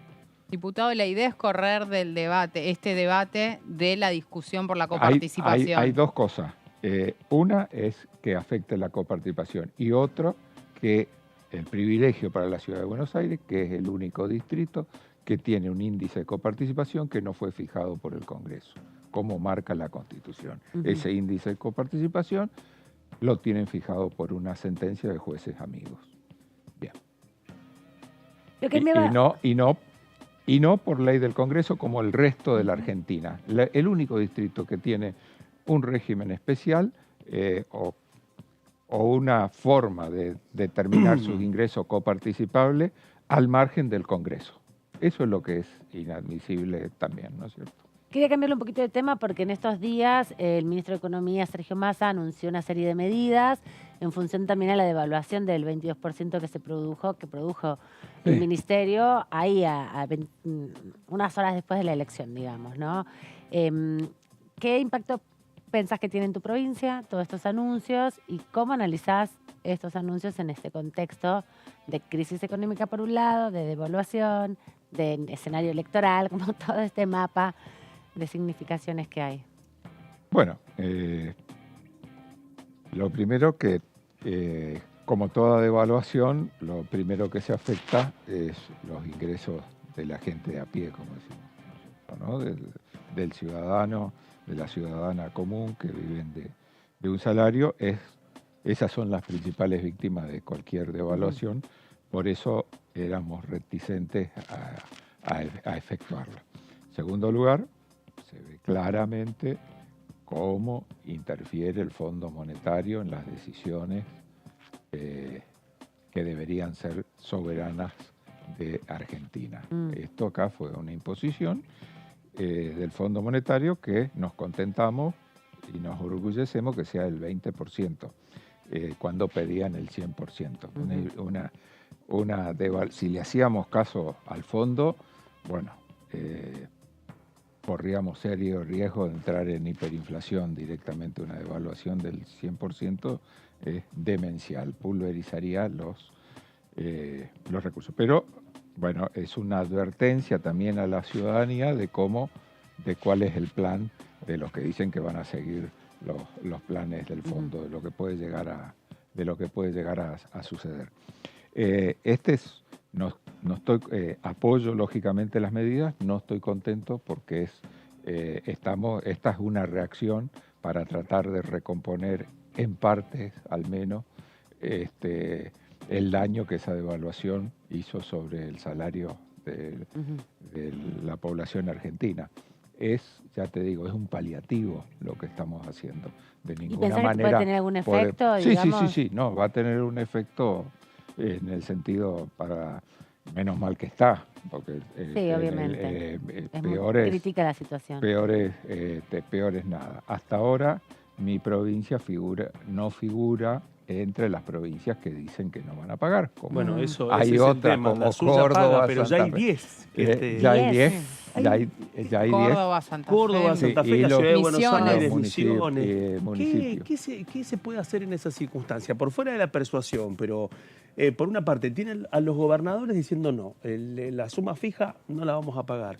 Diputado, la idea es correr del debate, este debate de la discusión por la coparticipación. Hay dos cosas. Una es que afecte la coparticipación y otro que el privilegio para la Ciudad de Buenos Aires, que es el único distrito que tiene un índice de coparticipación que no fue fijado por el Congreso, como marca la Constitución. Ese índice de coparticipación lo tienen fijado por una sentencia de jueces amigos. Bien. Lo que me va- Y no por ley del Congreso como el resto de la Argentina. El único distrito que tiene un régimen especial o una forma de determinar sus ingresos coparticipables al margen del Congreso. Eso es lo que es inadmisible también, ¿no es cierto? Quería cambiarle un poquito de tema porque en estos días el ministro de Economía, Sergio Massa, anunció una serie de medidas en función también a la devaluación del 22% que produjo el Sí. ministerio ahí unas horas después de la elección, digamos, ¿no? ¿Qué impacto pensás que tiene en tu provincia todos estos anuncios y cómo analizás estos anuncios en este contexto de crisis económica por un lado, de devaluación, de escenario electoral, como todo este mapa de significaciones que hay? Bueno, lo primero que, como toda devaluación, lo primero que se afecta es los ingresos de la gente de a pie, como decimos, ¿no? Del ciudadano, de la ciudadana común que viven de un salario. Esas son las principales víctimas de cualquier devaluación, por eso éramos reticentes a efectuarla. En segundo lugar, se ve claramente cómo interfiere el Fondo Monetario en las decisiones que deberían ser soberanas de Argentina. Esto acá fue una imposición del Fondo Monetario que nos contentamos y nos orgullecemos que sea el 20%, cuando pedían el 100%. Si le hacíamos caso al fondo, bueno, corríamos serio riesgo de entrar en hiperinflación directamente. Una devaluación del 100% es demencial, pulverizaría los recursos. Pero bueno, es una advertencia también a la ciudadanía de cuál es el plan de los que dicen que van a seguir los planes del fondo, de lo que puede llegar a suceder. Apoyo lógicamente las medidas, no estoy contento porque esta es una reacción para tratar de recomponer en partes al menos el daño que esa devaluación hizo sobre el salario de la población argentina. Ya te digo, es un paliativo lo que estamos haciendo. De ninguna ¿Y pensás manera que puede tener algún efecto? Sí, no, va a tener un efecto en el sentido menos mal que está, porque sí, obviamente. Crítica la situación. Peor es nada. Hasta ahora mi provincia no figura entre las provincias que dicen que no van a pagar. Bueno, eso hay es otra, el tema. como La suya Córdoba, paga, pero ya hay 10. Ya hay 10. Ya hay 10. Córdoba, Santa Fe. Córdoba, Santa Fe, la ciudad de Buenos Aires, Misiones. ¿Qué se puede hacer en esa circunstancia? Por fuera de la persuasión, pero por una parte tienen a los gobernadores diciendo no, la suma fija no la vamos a pagar.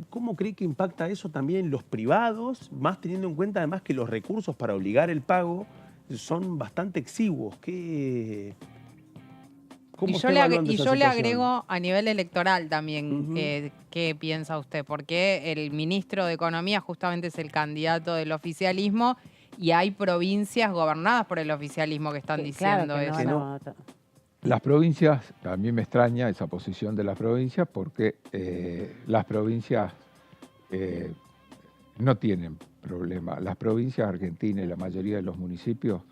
¿Cómo cree que impacta eso también en los privados, más teniendo en cuenta además que los recursos para obligar el pago son bastante exiguos? Y yo le agrego a nivel electoral también, ¿qué piensa usted? Porque el ministro de Economía justamente es el candidato del oficialismo y hay provincias gobernadas por el oficialismo que están diciendo eso. Las provincias, a mí me extraña esa posición de las provincias porque las provincias no tienen problema. Las provincias argentinas y la mayoría de los municipios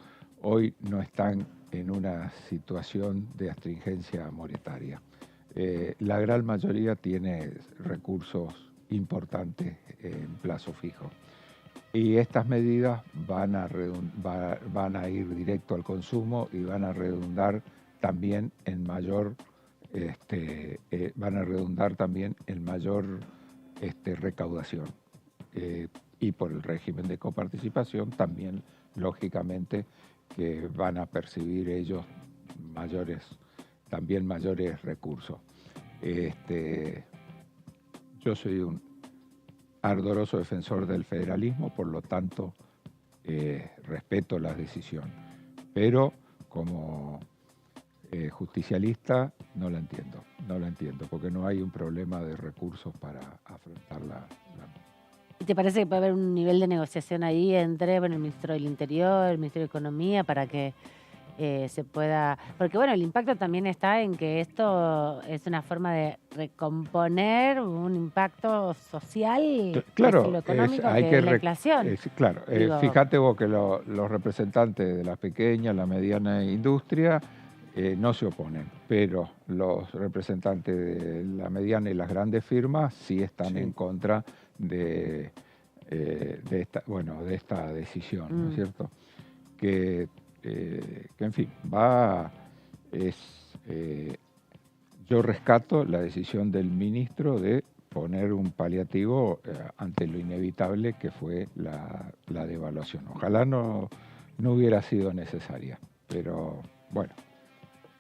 hoy no están en una situación de astringencia monetaria. La gran mayoría tiene recursos importantes en plazo fijo. Y estas medidas van a ir directo al consumo y van a redundar también en mayor recaudación. Y por el régimen de coparticipación también, lógicamente, que van a percibir ellos mayores recursos. Yo soy un ardoroso defensor del federalismo, por lo tanto respeto las decisiones, pero como justicialista no la entiendo, porque no hay un problema de recursos para afrontarla. ¿Y te parece que puede haber un nivel de negociación ahí entre el Ministro del Interior, el Ministerio de Economía, para que se pueda...? Porque el impacto también está en que esto es una forma de recomponer un impacto social, claro, lo económico, que es la inflación. Claro, fíjate vos que los representantes de la pequeña, la mediana industria no se oponen, pero los representantes de la mediana y las grandes firmas sí están en contra de esta decisión, ¿no es cierto? Que en fin, yo rescato la decisión del ministro de poner un paliativo ante lo inevitable que fue la devaluación. Ojalá no hubiera sido necesaria, pero bueno,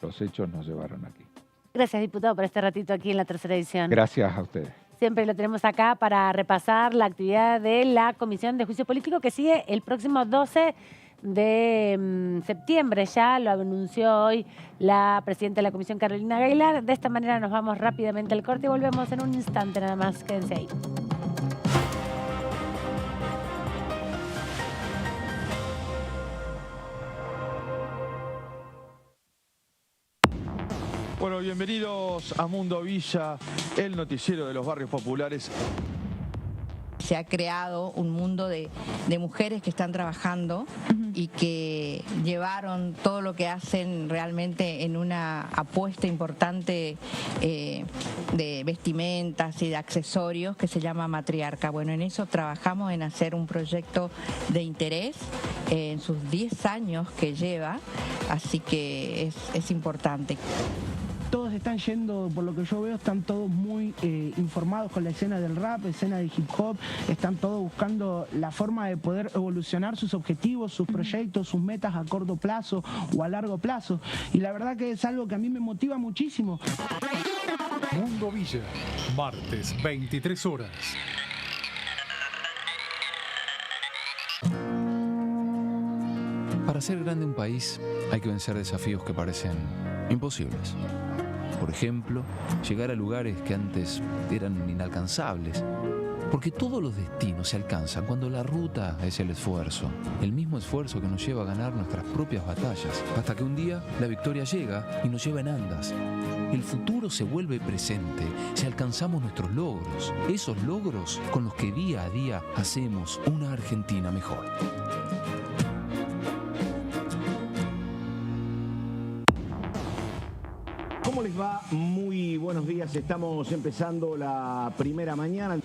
los hechos nos llevaron aquí. Gracias, diputado, por este ratito aquí en la tercera edición. Gracias a ustedes. Siempre lo tenemos acá para repasar la actividad de la Comisión de Juicio Político que sigue el próximo 12 de septiembre. Ya lo anunció hoy la presidenta de la Comisión, Carolina Gaylar. De esta manera nos vamos rápidamente al corte y volvemos en un instante nada más. Quédense ahí. Bueno, bienvenidos a Mundo Villa, el noticiero de los barrios populares. Se ha creado un mundo de mujeres que están trabajando y que llevaron todo lo que hacen realmente en una apuesta importante de vestimentas y de accesorios que se llama Matriarca. Bueno, en eso trabajamos en hacer un proyecto de interés en sus 10 años que lleva, así que es importante. Todos están yendo, por lo que yo veo, están todos muy informados con la escena del rap, escena del hip hop, están todos buscando la forma de poder evolucionar sus objetivos, sus proyectos, sus metas a corto plazo o a largo plazo. Y la verdad que es algo que a mí me motiva muchísimo. Mundo Villa, martes 23 horas. Para ser grande un país hay que vencer desafíos que parecen imposibles. Por ejemplo, llegar a lugares que antes eran inalcanzables. Porque todos los destinos se alcanzan cuando la ruta es el esfuerzo. El mismo esfuerzo que nos lleva a ganar nuestras propias batallas. Hasta que un día la victoria llega y nos lleva en andas. El futuro se vuelve presente si alcanzamos nuestros logros. Esos logros con los que día a día hacemos una Argentina mejor. ¿Cómo les va? Muy buenos días. Estamos empezando la primera mañana.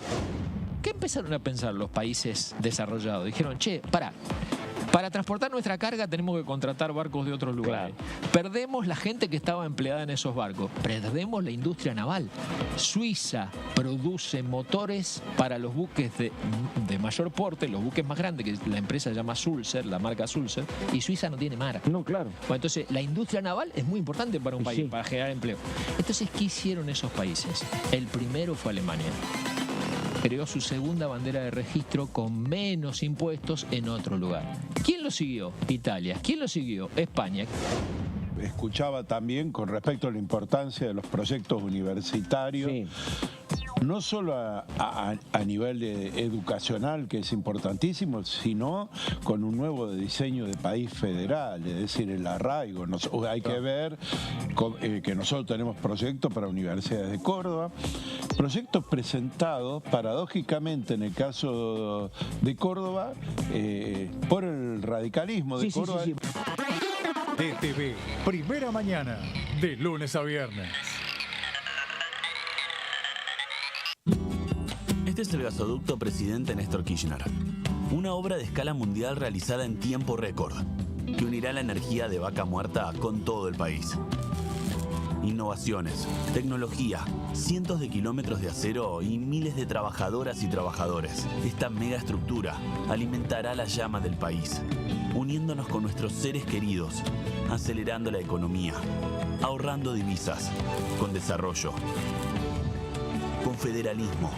¿Qué empezaron a pensar los países desarrollados? Dijeron, che, para transportar nuestra carga tenemos que contratar barcos de otros lugares. Claro. Perdemos la gente que estaba empleada en esos barcos. Perdemos la industria naval. Suiza produce motores para los buques de mayor porte, los buques más grandes, que la empresa se llama Sulzer, la marca Sulzer, y Suiza no tiene mar. No, claro. Bueno, entonces, la industria naval es muy importante para un país, para generar empleo. Entonces, ¿qué hicieron esos países? El primero fue Alemania. Creó su segunda bandera de registro con menos impuestos en otro lugar. ¿Quién lo siguió? Italia. ¿Quién lo siguió? España. Escuchaba también con respecto a la importancia de los proyectos universitarios. Sí. No solo a nivel educacional, que es importantísimo, sino con un nuevo diseño de país federal, es decir, el arraigo. Hay que ver que nosotros tenemos proyectos para universidades de Córdoba, proyectos presentados, paradójicamente en el caso de Córdoba, por el radicalismo de Córdoba. DTV, primera mañana, de lunes a viernes. Este es el gasoducto Presidente Néstor Kirchner, una obra de escala mundial realizada en tiempo récord, que unirá la energía de Vaca Muerta con todo el país. Innovaciones, tecnología, cientos de kilómetros de acero y miles de trabajadoras y trabajadores. Esta megaestructura alimentará la llama del país, uniéndonos con nuestros seres queridos, acelerando la economía, ahorrando divisas, con desarrollo, con federalismo,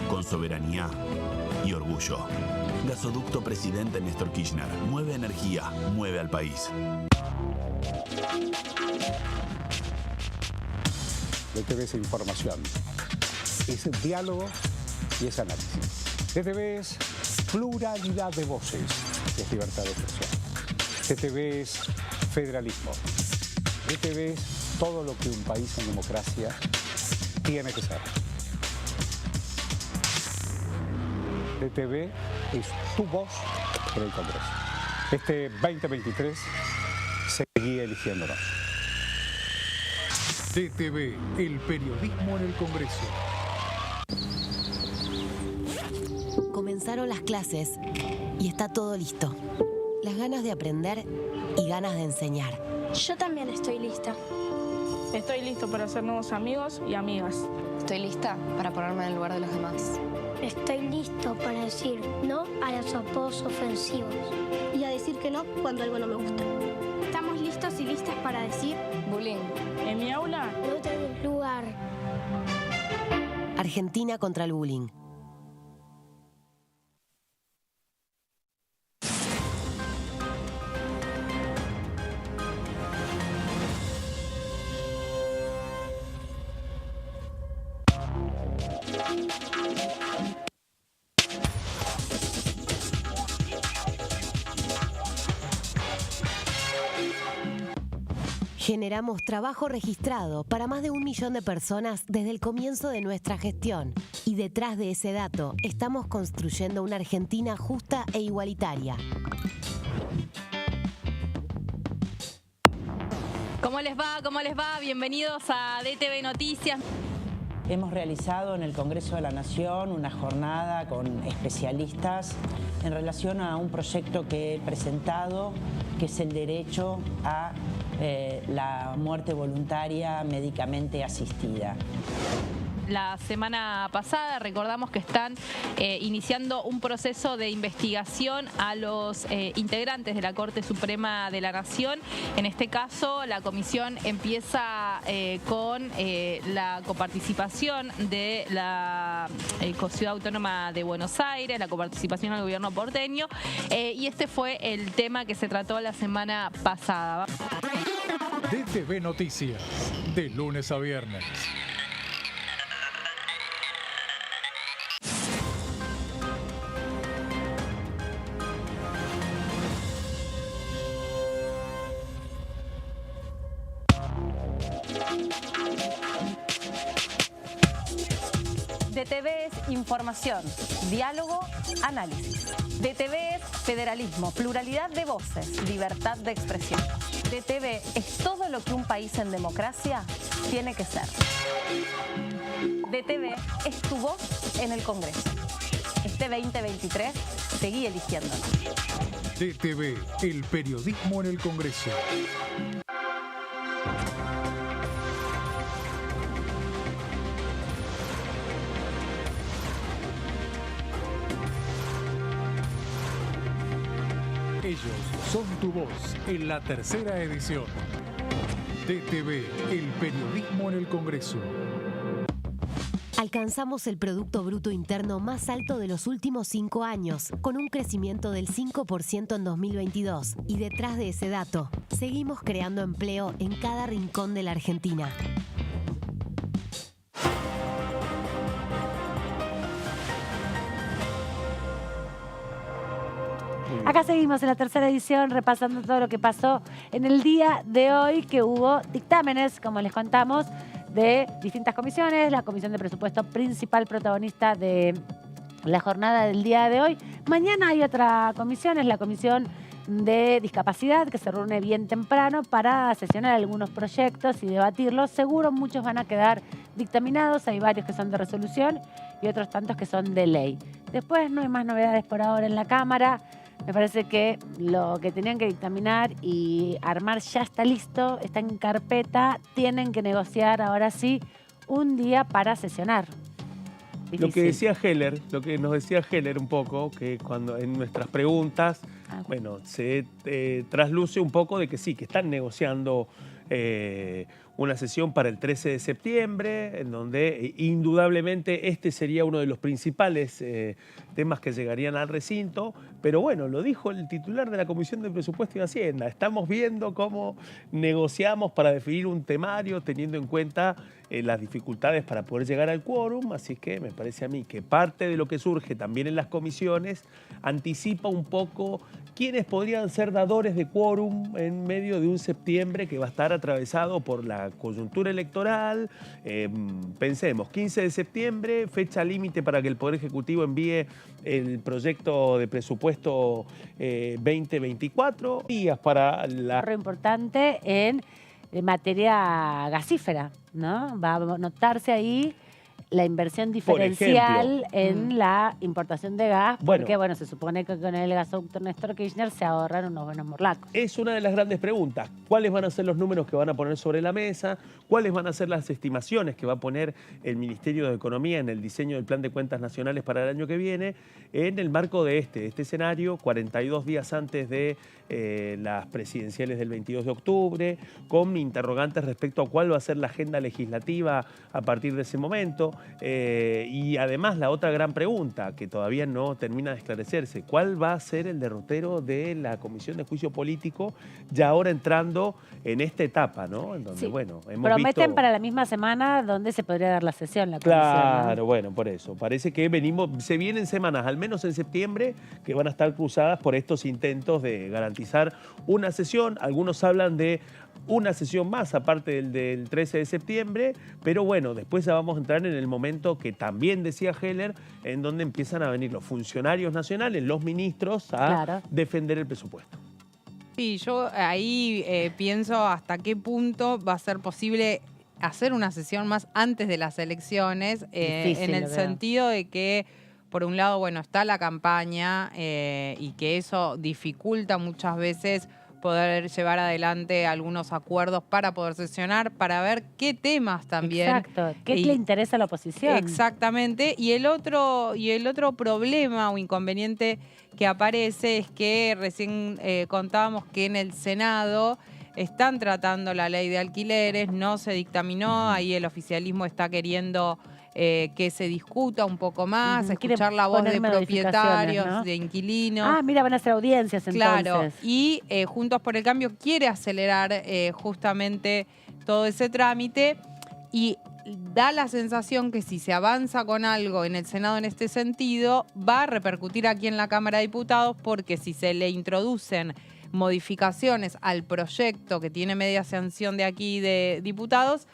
con soberanía y orgullo. Gasoducto Presidente Néstor Kirchner. Mueve energía, mueve al país. DTV es información, es diálogo y es análisis. DTV es pluralidad de voces, es libertad de expresión. DTV es federalismo. DTV es todo lo que un país en democracia tiene que ser. DTV es tu voz en el Congreso. Este 2023 seguí eligiéndonos. DTV, el periodismo en el Congreso. Comenzaron las clases y está todo listo. Las ganas de aprender y ganas de enseñar. Yo también estoy lista. Estoy listo para hacer nuevos amigos y amigas. Estoy lista para ponerme en el lugar de los demás. Estoy listo para decir no a los apodos ofensivos. Y a decir que no cuando algo no me gusta. Estamos listos y listas para decir bullying. En mi aula no tenés lugar. Argentina contra el bullying. Generamos trabajo registrado para más de 1 millón de personas desde el comienzo de nuestra gestión. Y detrás de ese dato, estamos construyendo una Argentina justa e igualitaria. ¿Cómo les va? ¿Cómo les va? Bienvenidos a DTV Noticias. Hemos realizado en el Congreso de la Nación una jornada con especialistas en relación a un proyecto que he presentado, que es el derecho a la muerte voluntaria médicamente asistida. la semana pasada. Recordamos que están iniciando un proceso de investigación a los integrantes de la Corte Suprema de la Nación. En este caso, la comisión empieza con la coparticipación de la Ciudad Autónoma de Buenos Aires, la coparticipación al gobierno porteño, y este fue el tema que se trató la semana pasada. DTV Noticias, de lunes a viernes. DTV es información, diálogo, análisis. DTV es federalismo, pluralidad de voces, libertad de expresión. DTV es todo lo que un país en democracia tiene que ser. DTV es tu voz en el Congreso. Este 2023, seguí eligiéndonos. DTV, el periodismo en el Congreso. Ellos son tu voz en la tercera edición. DTV, el periodismo en el Congreso. Alcanzamos el Producto Bruto Interno más alto de los últimos 5 años, con un crecimiento del 5% en 2022. Y detrás de ese dato, seguimos creando empleo en cada rincón de la Argentina. Acá seguimos en la tercera edición repasando todo lo que pasó en el día de hoy, que hubo dictámenes, como les contamos, de distintas comisiones. La Comisión de Presupuesto, principal protagonista de la jornada del día de hoy. Mañana hay otra comisión, es la Comisión de Discapacidad, que se reúne bien temprano para sesionar algunos proyectos y debatirlos. Seguro muchos van a quedar dictaminados, hay varios que son de resolución y otros tantos que son de ley. Después no hay más novedades por ahora en la Cámara. Me parece que lo que tenían que dictaminar y armar ya está listo, está en carpeta. Tienen que negociar ahora sí un día para sesionar. Difícil. Lo que decía Heller, lo que nos decía Heller un poco, que cuando en nuestras preguntas, bueno, se trasluce un poco de que sí, que están negociando una sesión para el 13 de septiembre, en donde indudablemente este sería uno de los principales temas que llegarían al recinto. Pero bueno, lo dijo el titular de la Comisión de Presupuesto y Hacienda. Estamos viendo cómo negociamos para definir un temario, teniendo en cuenta las dificultades para poder llegar al quórum. Así que me parece a mí que parte de lo que surge también en las comisiones anticipa un poco quiénes podrían ser dadores de quórum en medio de un septiembre que va a estar atravesado por la coyuntura electoral. Pensemos, 15 de septiembre, fecha límite para que el Poder Ejecutivo envíe el proyecto de presupuesto 2024. Días para la... Importante en materia gasífera, ¿no? Va a notarse ahí la inversión diferencial en la importación de gas, porque bueno, se supone que con el gasoducto Néstor Kirchner se ahorran unos buenos morlacos. Es una de las grandes preguntas. ¿Cuáles van a ser los números que van a poner sobre la mesa? ¿Cuáles van a ser las estimaciones que va a poner el Ministerio de Economía en el diseño del Plan de Cuentas Nacionales para el año que viene? En el marco de este escenario, 42 días antes de las presidenciales del 22 de octubre, con interrogantes respecto a cuál va a ser la agenda legislativa a partir de ese momento. Y además la otra gran pregunta que todavía no termina de esclarecerse, ¿cuál va a ser el derrotero de la Comisión de Juicio Político ya ahora entrando en esta etapa, ¿no? En donde, bueno, hemos prometen visto... para la misma semana donde se podría dar la sesión, la comisión. Claro, ¿no? Bueno, por eso. Parece que se vienen semanas, al menos en septiembre, que van a estar cruzadas por estos intentos de garantizar una sesión. Algunos hablan de una sesión más, aparte del 13 de septiembre, pero bueno, después ya vamos a entrar en el momento que también decía Heller, en donde empiezan a venir los funcionarios nacionales, los ministros, a defender el presupuesto. Sí, yo ahí pienso hasta qué punto va a ser posible hacer una sesión más antes de las elecciones, en el sentido de que, por un lado, bueno, está la campaña y que eso dificulta muchas veces poder llevar adelante algunos acuerdos para poder sesionar, para ver qué temas también. Exacto, ¿qué le interesa a la oposición? Exactamente, y el otro problema o inconveniente que aparece es que recién contábamos que en el Senado están tratando la ley de alquileres, no se dictaminó, ahí el oficialismo está queriendo que se discuta un poco más, escuchar la voz de propietarios, ¿no? De inquilinos. Ah, mira, van a hacer audiencias entonces. Claro, y Juntos por el Cambio quiere acelerar justamente todo ese trámite y da la sensación que si se avanza con algo en el Senado en este sentido, va a repercutir aquí en la Cámara de Diputados, porque si se le introducen modificaciones al proyecto que tiene media sanción de aquí de diputados,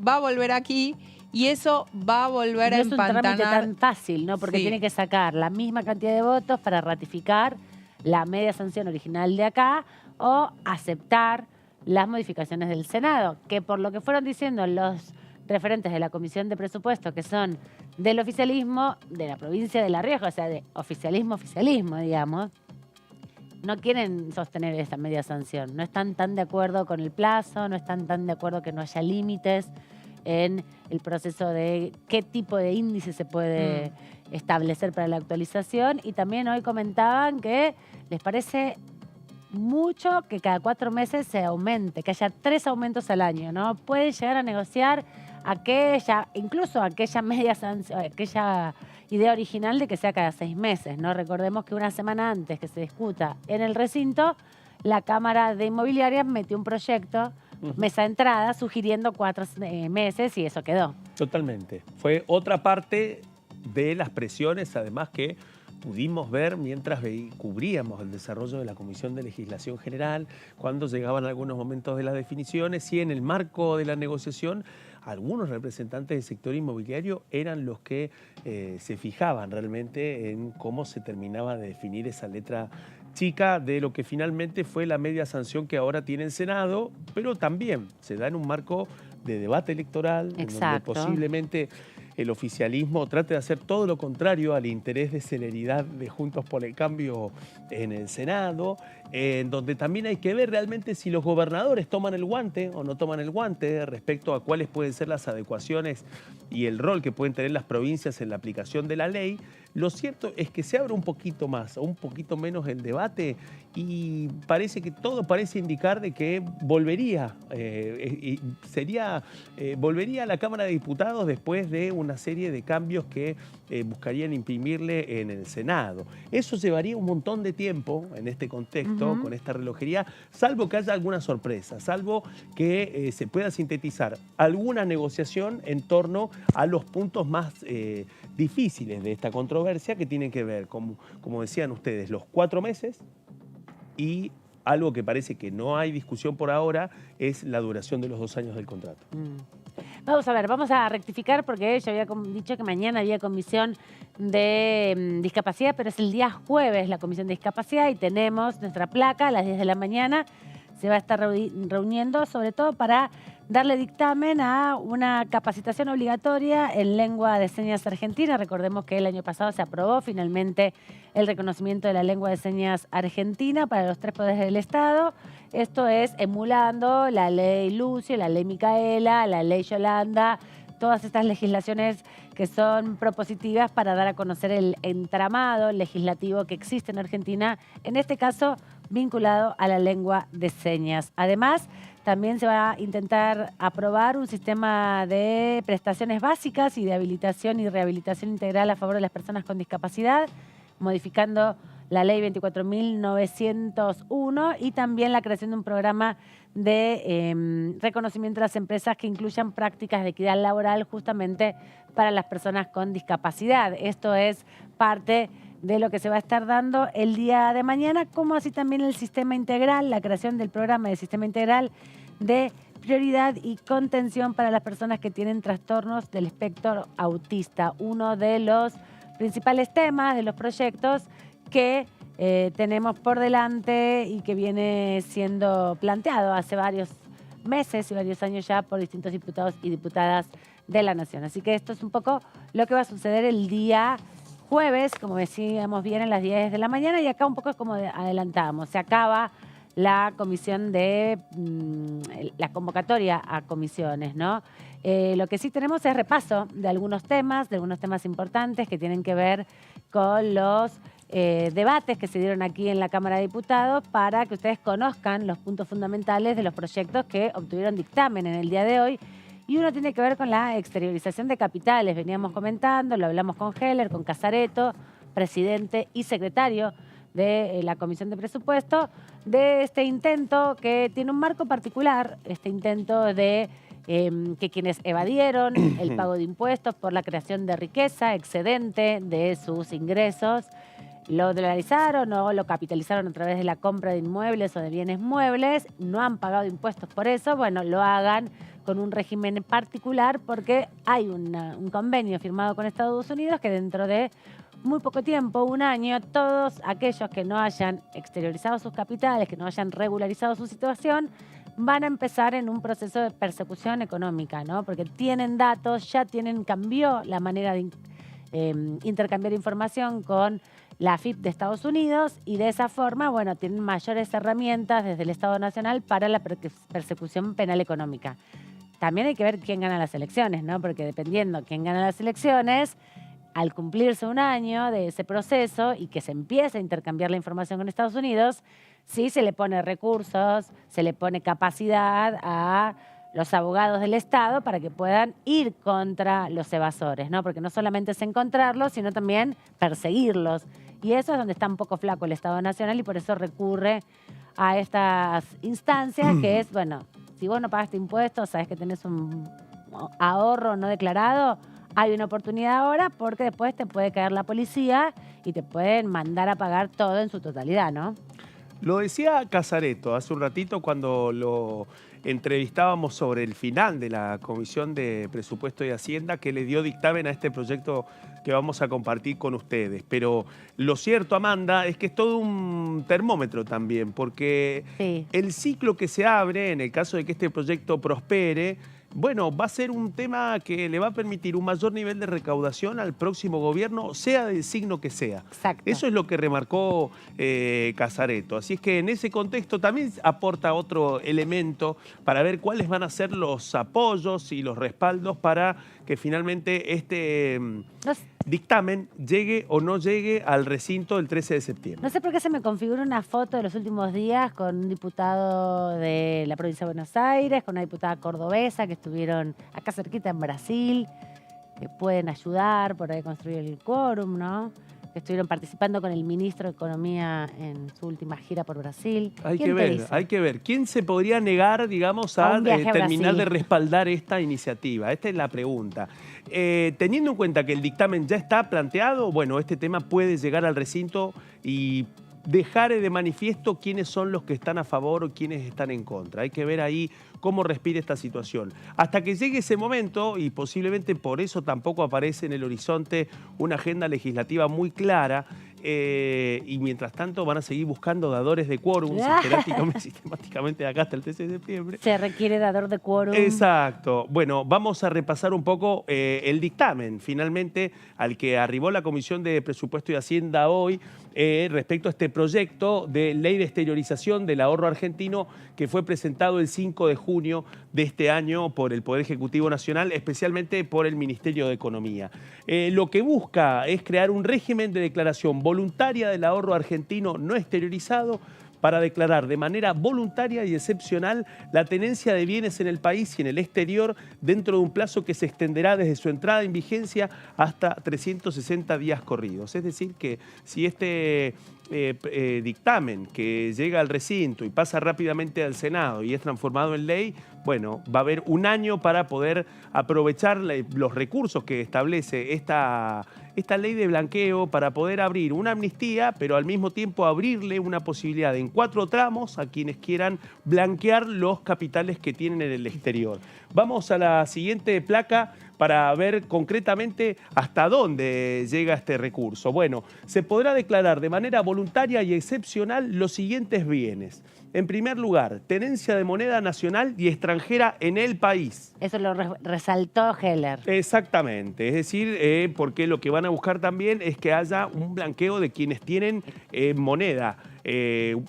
va a volver aquí y eso va a volver a empantanar. No es un trámite tan fácil, ¿no? Porque tiene que sacar la misma cantidad de votos para ratificar la media sanción original de acá o aceptar las modificaciones del Senado, que por lo que fueron diciendo los referentes de la Comisión de Presupuestos, que son del oficialismo de la provincia de La Rioja, o sea, de oficialismo, digamos, no quieren sostener esta media sanción. No están tan de acuerdo con el plazo, no están tan de acuerdo que no haya límites en el proceso de qué tipo de índice se puede establecer para la actualización. Y también hoy comentaban que les parece mucho que cada 4 meses se aumente, que haya 3 aumentos al año, ¿no? Pueden llegar a negociar incluso aquella media sanción, aquella idea original de que sea cada 6 meses, ¿no? Recordemos que una semana antes que se discuta en el recinto, la Cámara de Inmobiliarias metió un proyecto, mesa de entrada, sugiriendo 4 meses y eso quedó. Totalmente. Fue otra parte de las presiones, además, que pudimos ver mientras cubríamos el desarrollo de la Comisión de Legislación General, cuando llegaban algunos momentos de las definiciones y en el marco de la negociación, algunos representantes del sector inmobiliario eran los que se fijaban realmente en cómo se terminaba de definir esa letra chica de lo que finalmente fue la media sanción que ahora tiene el Senado, pero también se da en un marco de debate electoral, en donde posiblemente el oficialismo trate de hacer todo lo contrario al interés de celeridad de Juntos por el Cambio en el Senado, en donde también hay que ver realmente si los gobernadores toman el guante o no toman el guante respecto a cuáles pueden ser las adecuaciones y el rol que pueden tener las provincias en la aplicación de la ley. Lo cierto es que se abre un poquito más o un poquito menos el debate y parece que todo parece indicar de que volvería a la Cámara de Diputados después de una serie de cambios que buscarían imprimirle en el Senado. Eso llevaría un montón de tiempo en este contexto, con esta relojería, salvo que haya alguna sorpresa, salvo que se pueda sintetizar alguna negociación en torno a los puntos más difíciles de esta controversia, que tienen que ver, como decían ustedes, los 4 meses y algo que parece que no hay discusión por ahora, es la duración de los 2 años del contrato. Vamos a ver, vamos a rectificar porque yo había dicho que mañana había comisión de discapacidad, pero es el día jueves la comisión de discapacidad y tenemos nuestra placa a las 10 de la mañana. Se va a estar reuniendo sobre todo para darle dictamen a una capacitación obligatoria en lengua de señas argentina. Recordemos que el año pasado se aprobó finalmente el reconocimiento de la lengua de señas argentina para los 3 poderes del Estado. Esto es emulando la ley Lucio, la ley Micaela, la ley Yolanda, todas estas legislaciones que son propositivas para dar a conocer el entramado legislativo que existe en Argentina, en este caso vinculado a la lengua de señas. Además, también se va a intentar aprobar un sistema de prestaciones básicas y de habilitación y rehabilitación integral a favor de las personas con discapacidad, modificando la ley 24.901 y también la creación de un programa de reconocimiento de las empresas que incluyan prácticas de equidad laboral justamente para las personas con discapacidad. Esto es parte de lo que se va a estar dando el día de mañana, como así también el sistema integral, la creación del programa de sistema integral de prioridad y contención para las personas que tienen trastornos del espectro autista. Uno de los principales temas de los proyectos que tenemos por delante y que viene siendo planteado hace varios meses y varios años ya por distintos diputados y diputadas de la Nación. Así que esto es un poco lo que va a suceder el día jueves, como decíamos bien, a las 10 de la mañana, y acá un poco es como adelantamos. Se acaba la comisión de la convocatoria a comisiones, ¿no? Lo que sí tenemos es repaso de algunos temas importantes que tienen que ver con los debates que se dieron aquí en la Cámara de Diputados para que ustedes conozcan los puntos fundamentales de los proyectos que obtuvieron dictamen en el día de hoy. Y uno tiene que ver con la exteriorización de capitales. Veníamos comentando, lo hablamos con Heller, con Casareto, presidente y secretario de la Comisión de Presupuesto, de este intento que tiene un marco particular, este intento de que quienes evadieron el pago de impuestos por la creación de riqueza, excedente de sus ingresos, lo dolarizaron o lo capitalizaron a través de la compra de inmuebles o de bienes muebles, no han pagado impuestos por eso, bueno, lo hagan con un régimen particular porque hay un convenio firmado con Estados Unidos que dentro de muy poco tiempo, un año, todos aquellos que no hayan exteriorizado sus capitales, que no hayan regularizado su situación, van a empezar en un proceso de persecución económica, ¿no? Porque tienen datos, cambió la manera de intercambiar información con la AFIP de Estados Unidos y de esa forma, bueno, tienen mayores herramientas desde el Estado Nacional para la persecución penal económica. También hay que ver quién gana las elecciones, ¿no? Porque dependiendo quién gana las elecciones, al cumplirse un año de ese proceso y que se empiece a intercambiar la información con Estados Unidos, sí se le pone recursos, se le pone capacidad a los abogados del Estado para que puedan ir contra los evasores, ¿no? Porque no solamente es encontrarlos, sino también perseguirlos. Y eso es donde está un poco flaco el Estado Nacional y por eso recurre a estas instancias que es, bueno, si vos no pagaste impuestos, sabes que tenés un ahorro no declarado, hay una oportunidad ahora porque después te puede caer la policía y te pueden mandar a pagar todo en su totalidad, ¿no? Lo decía Casareto hace un ratito cuando lo entrevistábamos sobre el final de la Comisión de Presupuesto y Hacienda que le dio dictamen a este proyecto que vamos a compartir con ustedes. Pero lo cierto, Amanda, es que es todo un termómetro también, porque el ciclo que se abre en el caso de que este proyecto prospere, bueno, va a ser un tema que le va a permitir un mayor nivel de recaudación al próximo gobierno, sea del signo que sea. Exacto. Eso es lo que remarcó Casareto. Así es que en ese contexto también aporta otro elemento para ver cuáles van a ser los apoyos y los respaldos para que finalmente este dictamen llegue o no llegue al recinto el 13 de septiembre. No sé por qué se me configura una foto de los últimos días con un diputado de la provincia de Buenos Aires, con una diputada cordobesa que estuvieron acá cerquita en Brasil, que pueden ayudar por ahí a construir el quórum, ¿no? Que estuvieron participando con el ministro de Economía en su última gira por Brasil. Hay que ver. ¿Quién se podría negar, digamos, a terminar de respaldar esta iniciativa? Esta es la pregunta. Teniendo en cuenta que el dictamen ya está planteado, bueno, este tema puede llegar al recinto y dejar de manifiesto quiénes son los que están a favor o quiénes están en contra. Hay que ver ahí cómo respira esta situación. Hasta que llegue ese momento, y posiblemente por eso tampoco aparece en el horizonte una agenda legislativa muy clara, y mientras tanto van a seguir buscando dadores de quórum sistemáticamente de acá hasta el 13 de septiembre. Se requiere dador de quórum. Exacto. Bueno, vamos a repasar un poco el dictamen finalmente al que arribó la Comisión de Presupuesto y Hacienda hoy respecto a este proyecto de ley de exteriorización del ahorro argentino que fue presentado el 5 de junio de este año por el Poder Ejecutivo Nacional, especialmente por el Ministerio de Economía. Lo que busca es crear un régimen de declaración voluntaria del ahorro argentino no exteriorizado para declarar de manera voluntaria y excepcional la tenencia de bienes en el país y en el exterior dentro de un plazo que se extenderá desde su entrada en vigencia hasta 360 días corridos. Es decir, que si este dictamen que llega al recinto y pasa rápidamente al Senado y es transformado en ley, bueno, va a haber un año para poder aprovechar los recursos que establece esta ley de blanqueo para poder abrir una amnistía, pero al mismo tiempo abrirle una posibilidad en 4 tramos a quienes quieran blanquear los capitales que tienen en el exterior. Vamos a la siguiente placa para ver concretamente hasta dónde llega este recurso. Bueno, se podrá declarar de manera voluntaria y excepcional los siguientes bienes: en primer lugar, tenencia de moneda nacional y extranjera en el país. Eso lo resaltó Heller. Exactamente, es decir, porque lo que van a buscar también es que haya un blanqueo de quienes tienen moneda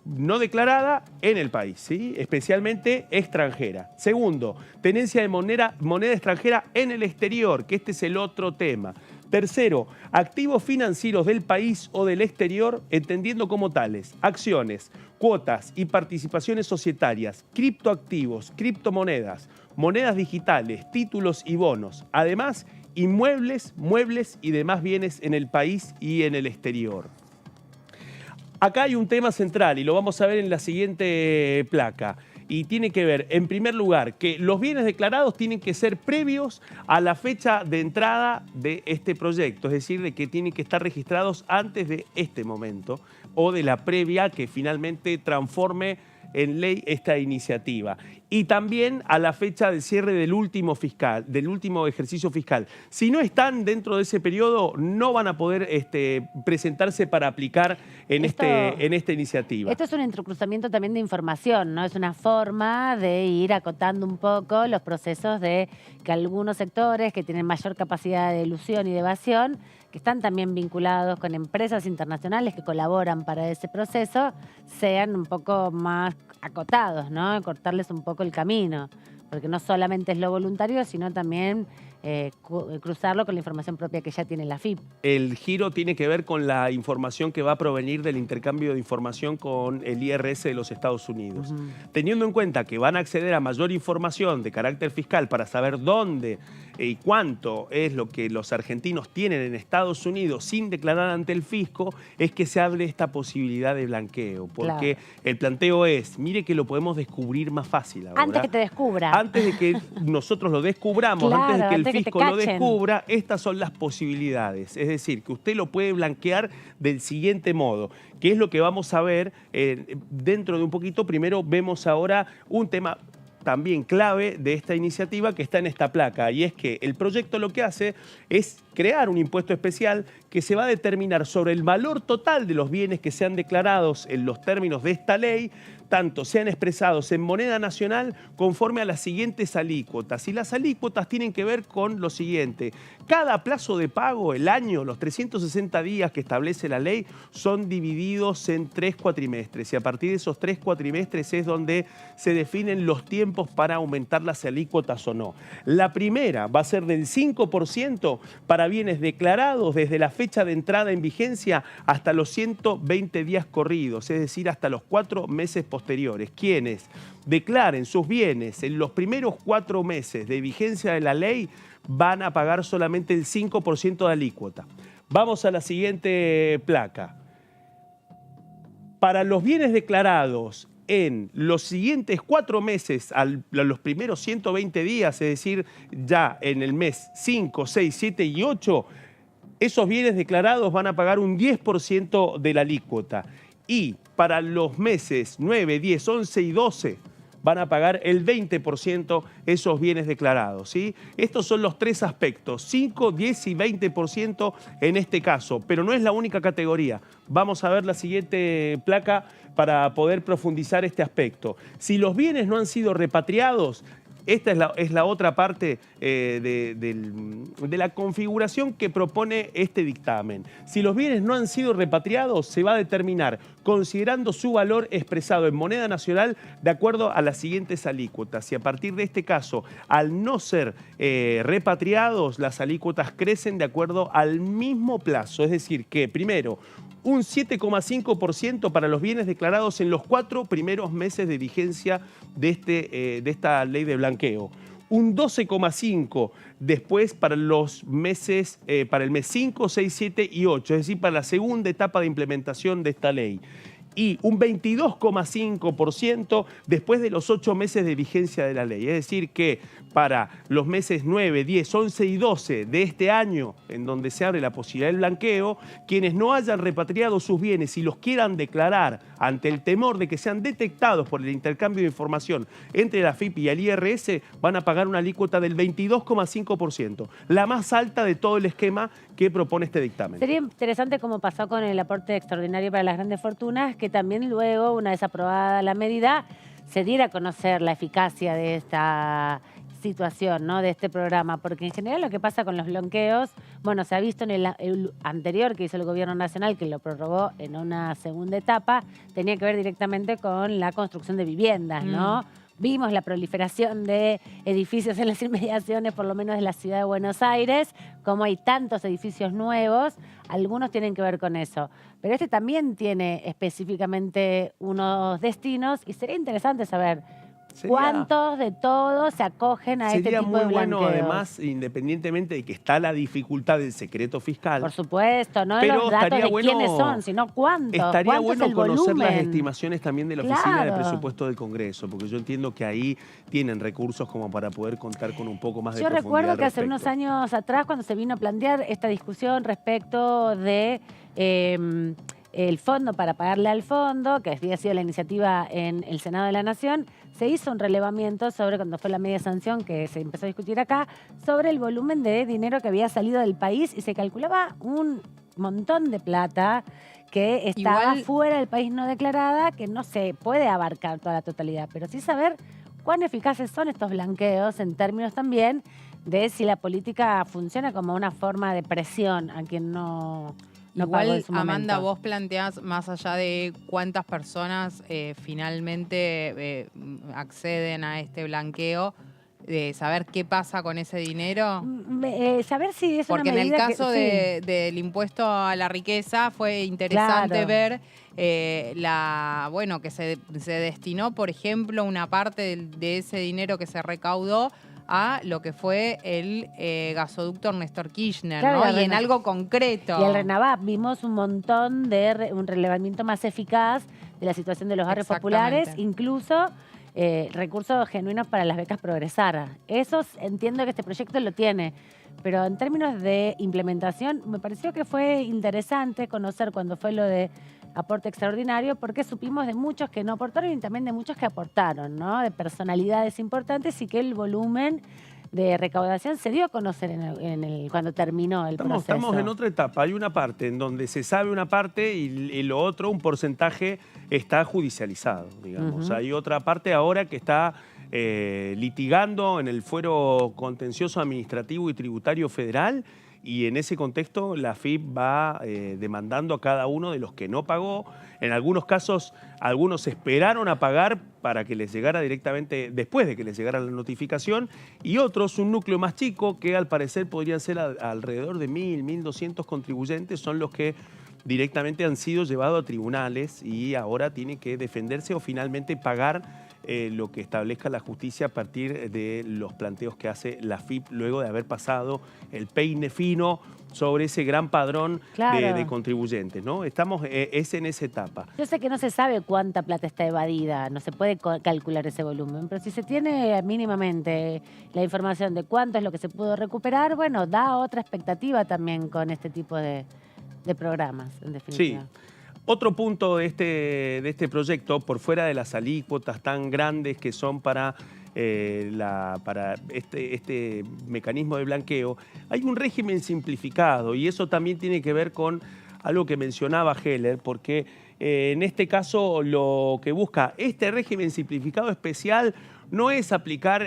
no declarada en el país, ¿sí? Especialmente extranjera. Segundo, tenencia de moneda extranjera en el exterior, que este es el otro tema. Tercero, activos financieros del país o del exterior, entendiendo como tales acciones, cuotas y participaciones societarias, criptoactivos, criptomonedas, monedas digitales, títulos y bonos. Además, inmuebles, muebles y demás bienes en el país y en el exterior. Acá hay un tema central y lo vamos a ver en la siguiente placa. Y tiene que ver, en primer lugar, que los bienes declarados tienen que ser previos a la fecha de entrada de este proyecto, es decir, de que tienen que estar registrados antes de este momento o de la previa que finalmente transforme en ley esta iniciativa. Y también a la fecha de cierre del último ejercicio fiscal. Si no están dentro de ese periodo, no van a poder presentarse para aplicar en esta iniciativa. Esto es un entrecruzamiento también de información, ¿no? Es una forma de ir acotando un poco los procesos de que algunos sectores que tienen mayor capacidad de elusión y de evasión, que están también vinculados con empresas internacionales que colaboran para ese proceso, sean un poco más acotados, ¿no? Cortarles un poco el camino, porque no solamente es lo voluntario, sino también cruzarlo con la información propia que ya tiene la AFIP. El giro tiene que ver con la información que va a provenir del intercambio de información con el IRS de los Estados Unidos. Teniendo en cuenta que van a acceder a mayor información de carácter fiscal para saber dónde y cuánto es lo que los argentinos tienen en Estados Unidos sin declarar ante el fisco, es que se hable esta posibilidad de blanqueo. Porque el planteo es, mire que lo podemos descubrir más fácil ahora. Antes que te descubra. Antes de que nosotros lo descubramos, antes de que el fisco lo descubra, estas son las posibilidades. Es decir, que usted lo puede blanquear del siguiente modo, que es lo que vamos a ver dentro de un poquito. Primero vemos ahora un tema también clave de esta iniciativa que está en esta placa, y es que el proyecto lo que hace es crear un impuesto especial que se va a determinar sobre el valor total de los bienes que sean declarados en los términos de esta ley, tanto sean expresados en moneda nacional conforme a las siguientes alícuotas. Y las alícuotas tienen que ver con lo siguiente: cada plazo de pago, el año, los 360 días que establece la ley, son divididos en 3 cuatrimestres. Y a partir de esos 3 cuatrimestres es donde se definen los tiempos para aumentar las alícuotas o no. La primera va a ser del 5% para bienes declarados desde la fecha de entrada en vigencia hasta los 120 días corridos, es decir, hasta los 4 meses posteriores. Quienes declaren sus bienes en los primeros 4 meses de vigencia de la ley van a pagar solamente el 5% de alícuota. Vamos a la siguiente placa. Para los bienes declarados en los siguientes 4 meses, los primeros 120 días, es decir, ya en el mes 5, 6, 7 y 8, esos bienes declarados van a pagar un 10% de la alícuota. Y para los meses 9, 10, 11 y 12 van a pagar el 20% esos bienes declarados, ¿sí? Estos son los 3 aspectos, 5, 10 y 20% en este caso, pero no es la única categoría. Vamos a ver la siguiente placa para poder profundizar este aspecto. Si los bienes no han sido repatriados, esta es la otra parte de la configuración que propone este dictamen. Si los bienes no han sido repatriados, se va a determinar considerando su valor expresado en moneda nacional de acuerdo a las siguientes alícuotas. Y a partir de este caso, al no ser repatriados, las alícuotas crecen de acuerdo al mismo plazo. Es decir, que primero, un 7,5% para los bienes declarados en los 4 primeros meses de vigencia de esta ley de blanqueo. Un 12,5% después para los meses, para el mes 5, 6, 7 y 8, es decir, para la segunda etapa de implementación de esta ley. Y un 22,5% después de los 8 meses de vigencia de la ley. Es decir, que para los meses 9, 10, 11 y 12 de este año, en donde se abre la posibilidad del blanqueo, quienes no hayan repatriado sus bienes y los quieran declarar ante el temor de que sean detectados por el intercambio de información entre la AFIP y el IRS, van a pagar una alícuota del 22,5%, la más alta de todo el esquema que propone este dictamen. Sería interesante como pasó con el aporte extraordinario para las grandes fortunas, que también luego, una vez aprobada la medida, se diera a conocer la eficacia de esta situación, ¿no? De este programa, porque en general lo que pasa con los blanqueos, bueno, se ha visto en el anterior que hizo el gobierno nacional, que lo prorrogó en una segunda etapa, tenía que ver directamente con la construcción de viviendas, ¿no? Vimos la proliferación de edificios en las inmediaciones, por lo menos de la ciudad de Buenos Aires, como hay tantos edificios nuevos, algunos tienen que ver con eso. Pero este también tiene específicamente unos destinos y sería interesante saber cuántos de todos se acogen a este tipo de blanqueos. Sería muy bueno, además, independientemente de que está la dificultad del secreto fiscal. Por supuesto, no pero los datos de bueno, quiénes son, sino cuántos. Estaría bueno es el conocer volumen. las estimaciones también de la Oficina de Claro. Presupuesto del Congreso, porque yo entiendo que ahí tienen recursos como para poder contar con un poco más de Yo profundidad. recuerdo que hace al unos respecto. años atrás, cuando se vino a plantear esta discusión respecto de el fondo para pagarle al fondo, que había sido la iniciativa en el Senado de la Nación, se hizo un relevamiento sobre, cuando fue la media sanción que se empezó a discutir acá, sobre el volumen de dinero que había salido del país y se calculaba un montón de plata que estaba fuera del país no declarada, que no se puede abarcar toda la totalidad, pero sí saber cuán eficaces son estos blanqueos en términos también de si la política funciona como una forma de presión a quien no pagó en Igual, su momento. Amanda, vos planteás, más allá de cuántas personas finalmente acceden a este blanqueo, saber qué pasa con ese dinero. Saber si es Porque una en el medida caso del impuesto a la riqueza fue interesante ver que se destinó, por ejemplo, una parte de ese dinero que se recaudó a lo que fue el gasoducto Néstor Kirchner, Claro, ¿no? Y en algo concreto. Y el RENAVAP vimos un montón de un relevamiento más eficaz de la situación de los barrios populares, incluso recursos genuinos para las becas Progresar. Eso entiendo que este proyecto lo tiene, pero en términos de implementación me pareció que fue interesante conocer cuando fue lo de aporte extraordinario, porque supimos de muchos que no aportaron y también de muchos que aportaron, ¿no? De personalidades importantes, y que el volumen de recaudación se dio a conocer cuando terminó el proceso. Estamos en otra etapa. Hay una parte en donde se sabe una parte y lo otro, un porcentaje, está judicializado, digamos. Hay otra parte ahora que está litigando en el fuero contencioso administrativo y tributario federal, y en ese contexto la AFIP va demandando a cada uno de los que no pagó. En algunos casos, algunos esperaron a pagar para que les llegara directamente después de que les llegara la notificación, y otros, un núcleo más chico, que al parecer podrían ser alrededor de 1.000, 1.200 contribuyentes, son los que directamente han sido llevados a tribunales y ahora tienen que defenderse o finalmente pagar lo que establezca la justicia a partir de los planteos que hace la AFIP luego de haber pasado el peine fino sobre ese gran padrón de contribuyentes, ¿no? Estamos en esa etapa. Yo sé que no se sabe cuánta plata está evadida, no se puede calcular ese volumen, pero si se tiene mínimamente la información de cuánto es lo que se pudo recuperar, bueno, da otra expectativa también con este tipo de programas, en definitiva. Sí. Otro punto de este proyecto, por fuera de las alícuotas tan grandes que son para este mecanismo de blanqueo, hay un régimen simplificado, y eso también tiene que ver con algo que mencionaba Heller, porque en este caso lo que busca este régimen simplificado especial no es aplicar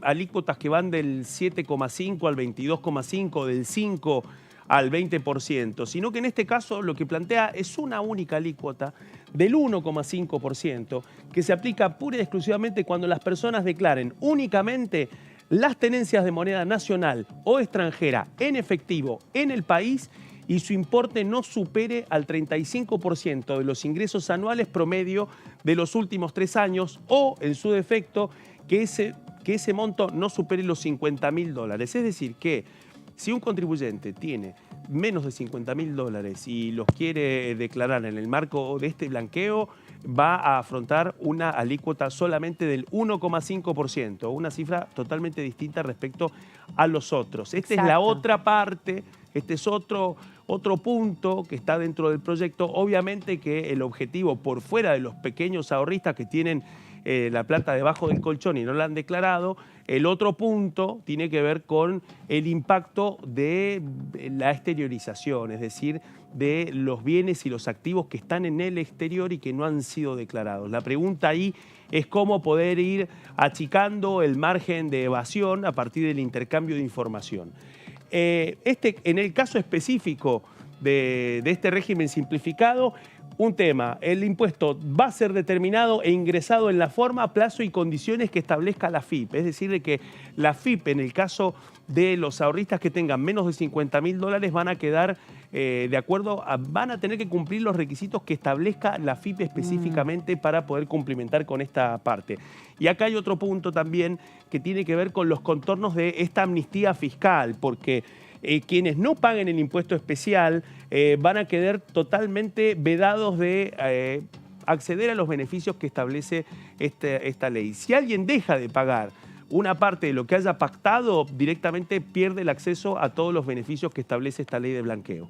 alícuotas que van del 7,5 al 22,5, del 5 al 20%, sino que en este caso lo que plantea es una única alícuota del 1,5% que se aplica pura y exclusivamente cuando las personas declaren únicamente las tenencias de moneda nacional o extranjera en efectivo en el país y su importe no supere al 35% de los ingresos anuales promedio de los últimos 3 años, o en su defecto que ese monto no supere los $50.000. Es decir, que si un contribuyente tiene menos de $50.000 y los quiere declarar en el marco de este blanqueo, va a afrontar una alícuota solamente del 1,5%, una cifra totalmente distinta respecto a los otros. Esta es la otra parte, este es otro Otro punto que está dentro del proyecto, obviamente que el objetivo, por fuera de los pequeños ahorristas que tienen la plata debajo del colchón y no la han declarado, el otro punto tiene que ver con el impacto de la exteriorización, es decir, de los bienes y los activos que están en el exterior y que no han sido declarados. La pregunta ahí es cómo poder ir achicando el margen de evasión a partir del intercambio de información. En el caso específico de este régimen simplificado, un tema, el impuesto va a ser determinado e ingresado en la forma, plazo y condiciones que establezca la FIP. Es decir, de que la FIP, en el caso de los ahorristas que tengan menos de $50.000, van a quedar van a tener que cumplir los requisitos que establezca la FIP específicamente para poder cumplimentar con esta parte. Y acá hay otro punto también que tiene que ver con los contornos de esta amnistía fiscal, porque quienes no paguen el impuesto especial van a quedar totalmente vedados de acceder a los beneficios que establece esta ley. Si alguien deja de pagar una parte de lo que haya pactado, directamente pierde el acceso a todos los beneficios que establece esta ley de blanqueo.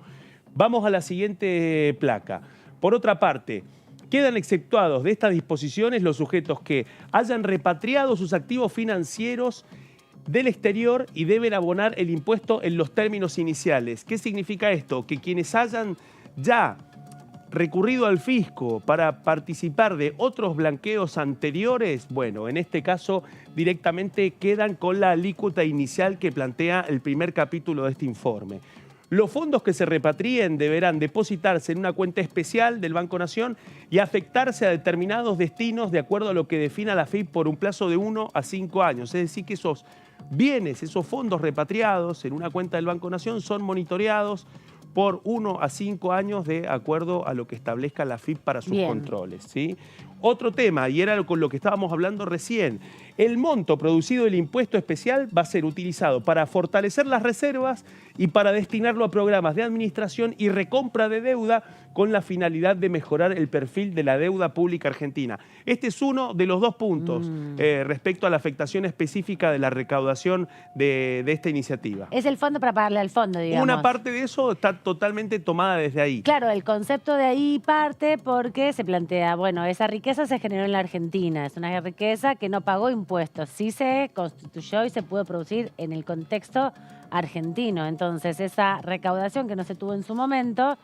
Vamos a la siguiente placa. Por otra parte, quedan exceptuados de estas disposiciones los sujetos que hayan repatriado sus activos financieros del exterior y deben abonar el impuesto en los términos iniciales. ¿Qué significa esto? Que quienes hayan ya recurrido al fisco para participar de otros blanqueos anteriores, bueno, en este caso directamente quedan con la alícuota inicial que plantea el primer capítulo de este informe. Los fondos que se repatrien deberán depositarse en una cuenta especial del Banco Nación y afectarse a determinados destinos de acuerdo a lo que defina la FIP por un plazo de 1 a 5 años. Es decir, que esos bienes, esos fondos repatriados en una cuenta del Banco Nación son monitoreados por 1 a 5 años de acuerdo a lo que establezca la FIP para sus controles, ¿sí? Otro tema, y era con lo que estábamos hablando recién, el monto producido del impuesto especial va a ser utilizado para fortalecer las reservas y para destinarlo a programas de administración y recompra de deuda con la finalidad de mejorar el perfil de la deuda pública argentina. Este es uno de los dos puntos respecto a la afectación específica de la recaudación de esta iniciativa. Es el fondo para pagarle al fondo, digamos. Una parte de eso está totalmente tomada desde ahí. Claro, el concepto de ahí parte porque se plantea, bueno, esa riqueza se generó en la Argentina, es una riqueza que no pagó impuestos, sí se constituyó y se pudo producir en el contexto argentino. Entonces, esa recaudación que no se tuvo en su momento,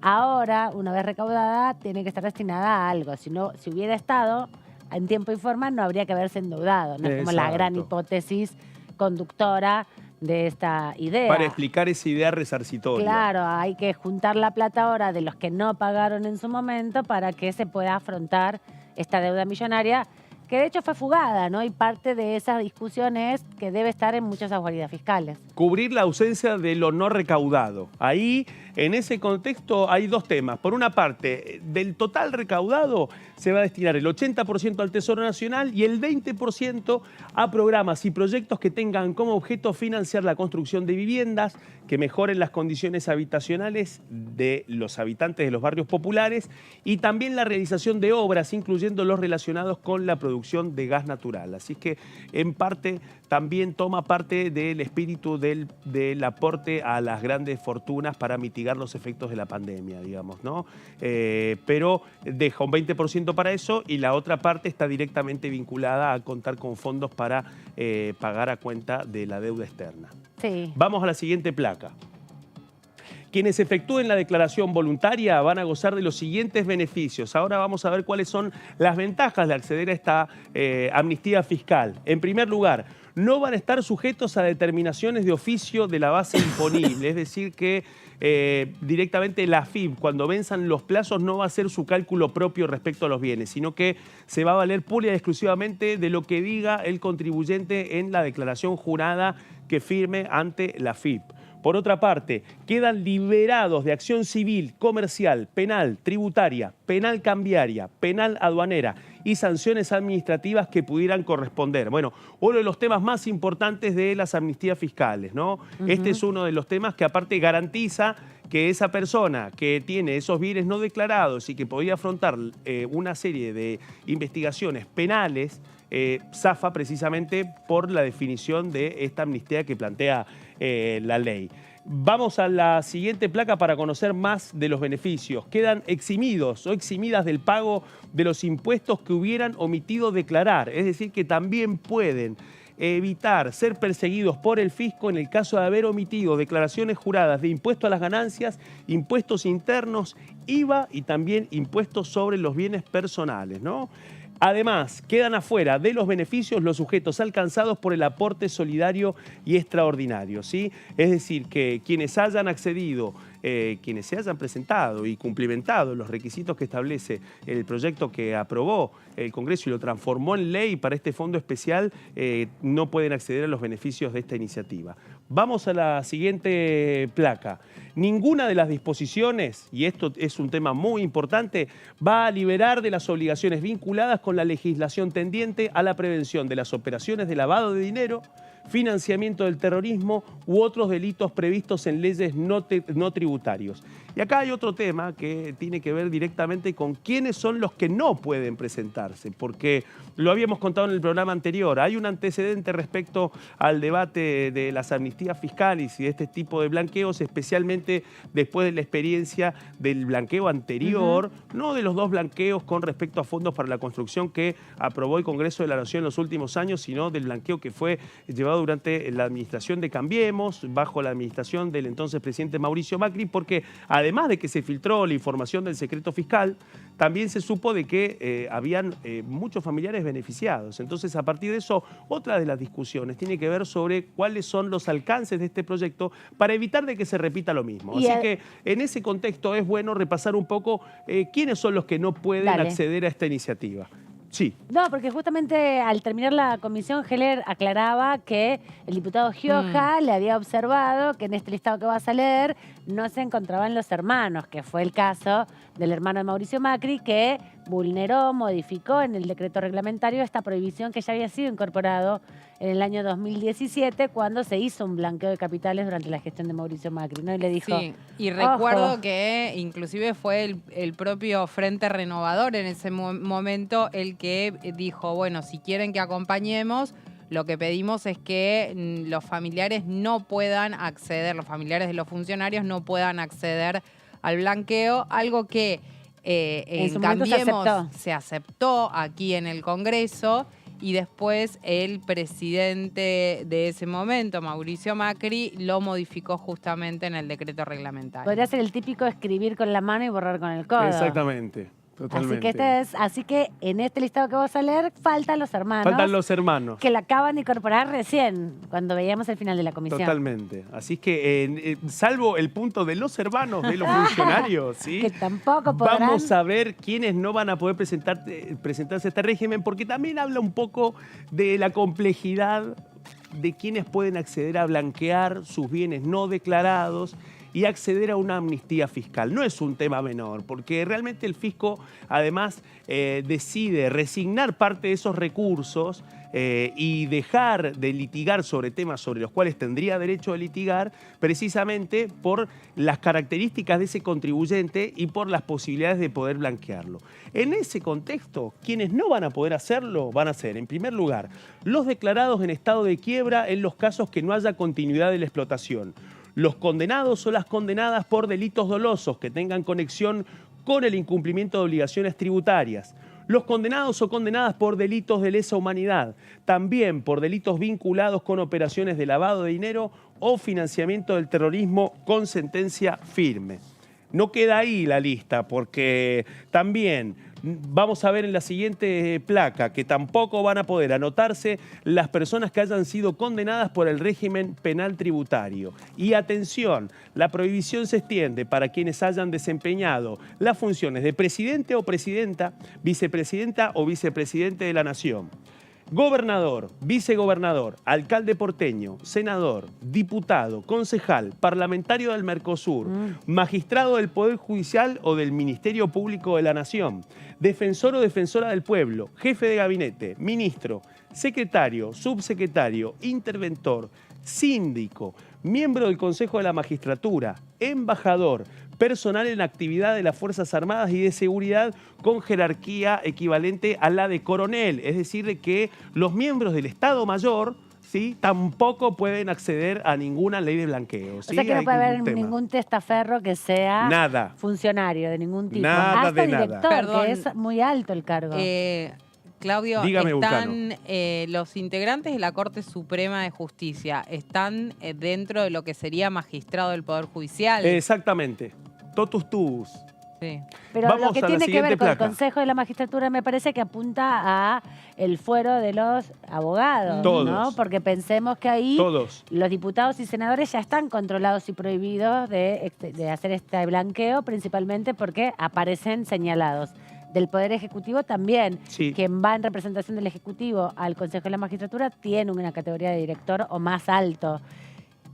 ahora, una vez recaudada, tiene que estar destinada a algo. Si hubiera estado en tiempo y forma, no habría que haberse endeudado. No es como la gran hipótesis conductora de esta idea. Para explicar esa idea resarcitoria. Claro, hay que juntar la plata ahora de los que no pagaron en su momento para que se pueda afrontar esta deuda millonaria, que de hecho fue fugada, ¿no? Y parte de esa discusión es que debe estar en muchas autoridades fiscales. Cubrir la ausencia de lo no recaudado. Ahí, en ese contexto, hay dos temas. Por una parte, del total recaudado se va a destinar el 80% al Tesoro Nacional y el 20% a programas y proyectos que tengan como objeto financiar la construcción de viviendas, que mejoren las condiciones habitacionales de los habitantes de los barrios populares y también la realización de obras, incluyendo los relacionados con la producción de gas natural. Así que, en parte, también toma parte del espíritu del aporte a las grandes fortunas para mitigar los efectos de la pandemia, digamos, ¿no? Pero deja un 20% para eso y la otra parte está directamente vinculada a contar con fondos para pagar a cuenta de la deuda externa. Sí. Vamos a la siguiente placa. Quienes efectúen la declaración voluntaria van a gozar de los siguientes beneficios. Ahora vamos a ver cuáles son las ventajas de acceder a esta amnistía fiscal. En primer lugar, no van a estar sujetos a determinaciones de oficio de la base imponible. Es decir, que directamente la FIP, cuando venzan los plazos, no va a hacer su cálculo propio respecto a los bienes, sino que se va a valer pura y exclusivamente de lo que diga el contribuyente en la declaración jurada que firme ante la FIP. Por otra parte, quedan liberados de acción civil, comercial, penal, tributaria, penal cambiaria, penal aduanera y sanciones administrativas que pudieran corresponder. Bueno, uno de los temas más importantes de las amnistías fiscales, ¿no? Este es uno de los temas que aparte garantiza que esa persona que tiene esos bienes no declarados y que podía afrontar una serie de investigaciones penales zafa precisamente por la definición de esta amnistía que plantea la ley. Vamos a la siguiente placa para conocer más de los beneficios. Quedan eximidos o eximidas del pago de los impuestos que hubieran omitido declarar. Es decir, que también pueden evitar ser perseguidos por el fisco en el caso de haber omitido declaraciones juradas de impuesto a las ganancias, impuestos internos, IVA y también impuestos sobre los bienes personales, ¿no? Además, quedan afuera de los beneficios los sujetos alcanzados por el aporte solidario y extraordinario, ¿sí? Es decir, que quienes hayan accedido, quienes se hayan presentado y cumplimentado los requisitos que establece el proyecto que aprobó el Congreso y lo transformó en ley para este fondo especial, no pueden acceder a los beneficios de esta iniciativa. Vamos a la siguiente placa. Ninguna de las disposiciones, y esto es un tema muy importante, va a liberar de las obligaciones vinculadas con la legislación tendiente a la prevención de las operaciones de lavado de dinero, financiamiento del terrorismo u otros delitos previstos en leyes no tributarios. Y acá hay otro tema que tiene que ver directamente con quiénes son los que no pueden presentarse, porque lo habíamos contado en el programa anterior. Hay un antecedente respecto al debate de las amnistías fiscales y de este tipo de blanqueos, especialmente después de la experiencia del blanqueo anterior, no de los dos blanqueos con respecto a fondos para la construcción que aprobó el Congreso de la Nación en los últimos años, sino del blanqueo que fue llevado durante la administración de Cambiemos, bajo la administración del entonces presidente Mauricio Macri, porque además de que se filtró la información del secreto fiscal, también se supo de que habían muchos familiares beneficiados. Entonces, a partir de eso, otra de las discusiones tiene que ver sobre cuáles son los alcances de este proyecto para evitar de que se repita lo mismo. Así que en ese contexto es bueno repasar un poco quiénes son los que no pueden acceder a esta iniciativa. Sí. No, porque justamente al terminar la comisión, Heller aclaraba que el diputado Gioja le había observado que en este listado que vas a leer no se encontraban los hermanos, que fue el caso del hermano de Mauricio Macri, que vulneró, modificó en el decreto reglamentario esta prohibición que ya había sido incorporado en el año 2017 cuando se hizo un blanqueo de capitales durante la gestión de Mauricio Macri, ¿no? Y le dijo, sí, y recuerdo que inclusive fue el propio Frente Renovador en ese momento el que dijo, bueno, si quieren que acompañemos, lo que pedimos es que los familiares no puedan acceder, los familiares de los funcionarios no puedan acceder al blanqueo, algo que en Cambiemos se aceptó aquí en el Congreso. Y después el presidente de ese momento, Mauricio Macri, lo modificó justamente en el decreto reglamentario. Podría ser el típico escribir con la mano y borrar con el codo. Exactamente. Totalmente. Así que en este listado que vas a leer faltan los hermanos. Faltan los hermanos. Que la acaban de incorporar recién, cuando veíamos el final de la comisión. Totalmente. Así que, salvo el punto de los hermanos de los funcionarios, ¿sí? Que tampoco podrán. Vamos a ver quiénes no van a poder presentarse a este régimen, porque también habla un poco de la complejidad de quienes pueden acceder a blanquear sus bienes no declarados y acceder a una amnistía fiscal. No es un tema menor, porque realmente el fisco además decide resignar parte de esos recursos y dejar de litigar sobre temas sobre los cuales tendría derecho a litigar precisamente por las características de ese contribuyente y por las posibilidades de poder blanquearlo. En ese contexto, quienes no van a poder hacerlo van a ser, en primer lugar, los declarados en estado de quiebra en los casos que no haya continuidad de la explotación, los condenados o las condenadas por delitos dolosos que tengan conexión con el incumplimiento de obligaciones tributarias, los condenados o condenadas por delitos de lesa humanidad, también por delitos vinculados con operaciones de lavado de dinero o financiamiento del terrorismo con sentencia firme. No queda ahí la lista, porque también vamos a ver en la siguiente placa que tampoco van a poder anotarse las personas que hayan sido condenadas por el régimen penal tributario. Y atención, la prohibición se extiende para quienes hayan desempeñado las funciones de presidente o presidenta, vicepresidenta o vicepresidente de la Nación, gobernador, vicegobernador, alcalde porteño, senador, diputado, concejal, parlamentario del Mercosur, magistrado del Poder Judicial o del Ministerio Público de la Nación, defensor o defensora del pueblo, jefe de gabinete, ministro, secretario, subsecretario, interventor, síndico, miembro del Consejo de la Magistratura, embajador, personal en actividad de las Fuerzas Armadas y de Seguridad con jerarquía equivalente a la de coronel, es decir, de que los miembros del Estado Mayor ¿sí? Tampoco pueden acceder a ninguna ley de blanqueo. ¿sí? O sea que no Hay puede haber un tema. ningún testaferro que sea Nada. funcionario de ningún tipo. Nada Hasta de nada. director, Perdón. que es muy alto el cargo. Claudio, Dígame, están los integrantes de la Corte Suprema de Justicia, ¿están dentro de lo que sería magistrado del Poder Judicial? Exactamente. Totus tuus. Sí. Pero Vamos lo que a la tiene que siguiente ver con el placa. Consejo de la Magistratura me parece que apunta a el fuero de los abogados, Todos. ¿no? Porque pensemos que ahí Todos. los diputados y senadores ya están controlados y prohibidos de hacer este blanqueo, principalmente porque aparecen señalados. Del Poder Ejecutivo también. Sí. Quien va en representación del Ejecutivo al Consejo de la Magistratura tiene una categoría de director o más alto.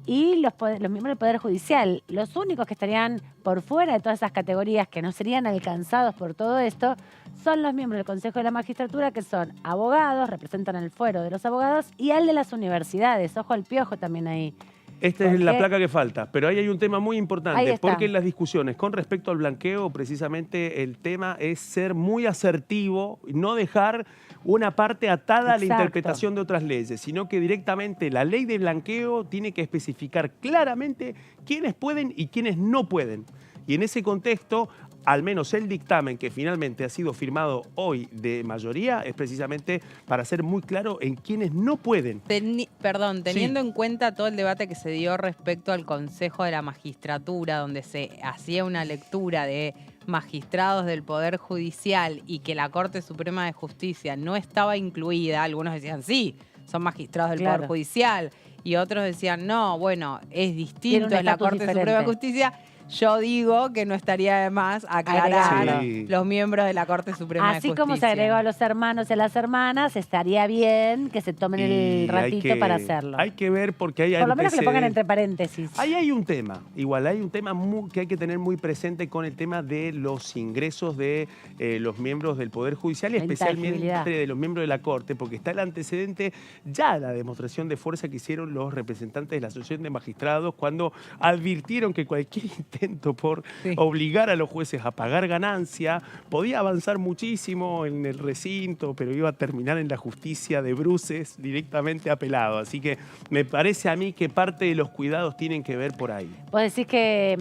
Y los miembros del Poder Judicial, los únicos que estarían por fuera de todas esas categorías que no serían alcanzados por todo esto, son los miembros del Consejo de la Magistratura, que son abogados, representan el fuero de los abogados, y al de las universidades. Ojo al piojo también ahí. Esta es la placa que falta, pero ahí hay un tema muy Ahí importante, está. porque en las discusiones con respecto al blanqueo, precisamente el tema es ser muy asertivo, no dejar una parte atada a la Exacto. interpretación de otras leyes, sino que directamente la ley de blanqueo tiene que especificar claramente quiénes pueden y quiénes no pueden. Y en ese contexto, al menos el dictamen que finalmente ha sido firmado hoy de mayoría, es precisamente para ser muy claro en quiénes no pueden. Teniendo en cuenta todo el debate que se dio respecto al Consejo de la Magistratura, donde se hacía una lectura de magistrados del Poder Judicial y que la Corte Suprema de Justicia no estaba incluida, algunos decían sí, son magistrados del Claro. Poder Judicial, y otros decían no, bueno, es Tiene distinto, un es la estatus Corte Suprema de diferente. Justicia. Yo digo que no estaría de más aclarar Agregar. Sí. los miembros de la Corte Suprema de Así Justicia. como se agregó a los hermanos y a las hermanas, estaría bien que se tomen Y el ratito para hacerlo. Hay que ver porque hay Por lo menos que le pongan entre antecedentes. paréntesis. Ahí hay un tema, igual hay un tema que hay que tener muy presente con el tema de los ingresos de los miembros del Poder Judicial y La especialmente intangibilidad. de los miembros de la Corte, porque está el antecedente, ya la demostración de fuerza que hicieron los representantes de la Asociación de Magistrados cuando advirtieron que cualquier intento por obligar a los jueces a pagar ganancia podía avanzar muchísimo en el recinto, pero iba a terminar en la justicia de bruces directamente apelado. Así que me parece a mí que parte de los cuidados tienen que ver por ahí. Vos decís que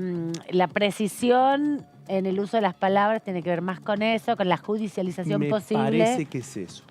la precisión en el uso de las palabras tiene que ver más con eso, con la judicialización Me posible. parece que es eso.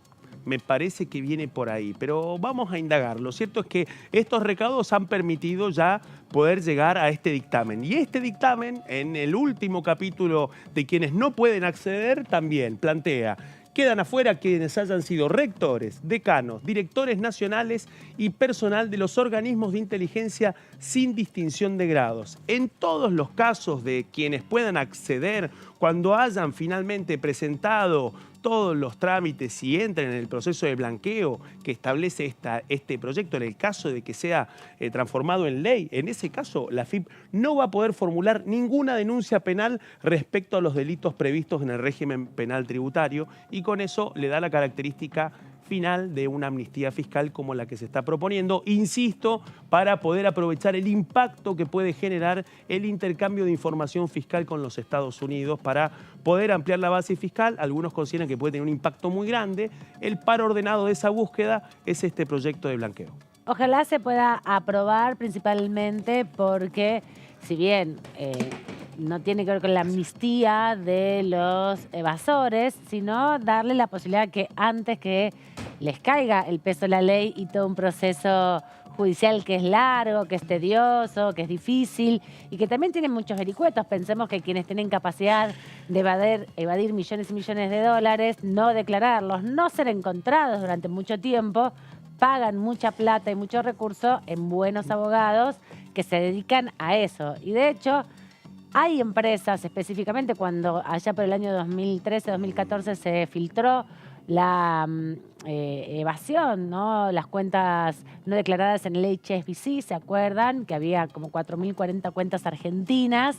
Me parece que viene por ahí, pero vamos a indagar. Lo cierto es que estos recaudos han permitido ya poder llegar a este dictamen. Y este dictamen, en el último capítulo de quienes no pueden acceder, también plantea: quedan afuera quienes hayan sido rectores, decanos, directores nacionales y personal de los organismos de inteligencia sin distinción de grados. En todos los casos de quienes puedan acceder, cuando hayan finalmente presentado todos los trámites y entren en el proceso de blanqueo que establece este proyecto, en el caso de que sea transformado en ley, en ese caso la AFIP no va a poder formular ninguna denuncia penal respecto a los delitos previstos en el régimen penal tributario, y con eso le da la característica final de una amnistía fiscal como la que se está proponiendo, insisto, para poder aprovechar el impacto que puede generar el intercambio de información fiscal con los Estados Unidos para poder ampliar la base fiscal. Algunos consideran que puede tener un impacto muy grande. El par ordenado de esa búsqueda es este proyecto de blanqueo. Ojalá se pueda aprobar, principalmente porque, si bien no tiene que ver con la amnistía de los evasores, sino darle la posibilidad de que antes que les caiga el peso de la ley y todo un proceso judicial que es largo, que es tedioso, que es difícil y que también tiene muchos vericuetos. Pensemos que quienes tienen capacidad de evadir millones y millones de dólares, no declararlos, no ser encontrados durante mucho tiempo, pagan mucha plata y mucho recurso en buenos abogados que se dedican a eso. Y de hecho, hay empresas, específicamente cuando allá por el año 2013-2014 se filtró la evasión, ¿no? Las cuentas no declaradas en el HSBC, ¿se acuerdan? Que había como 4.040 cuentas argentinas.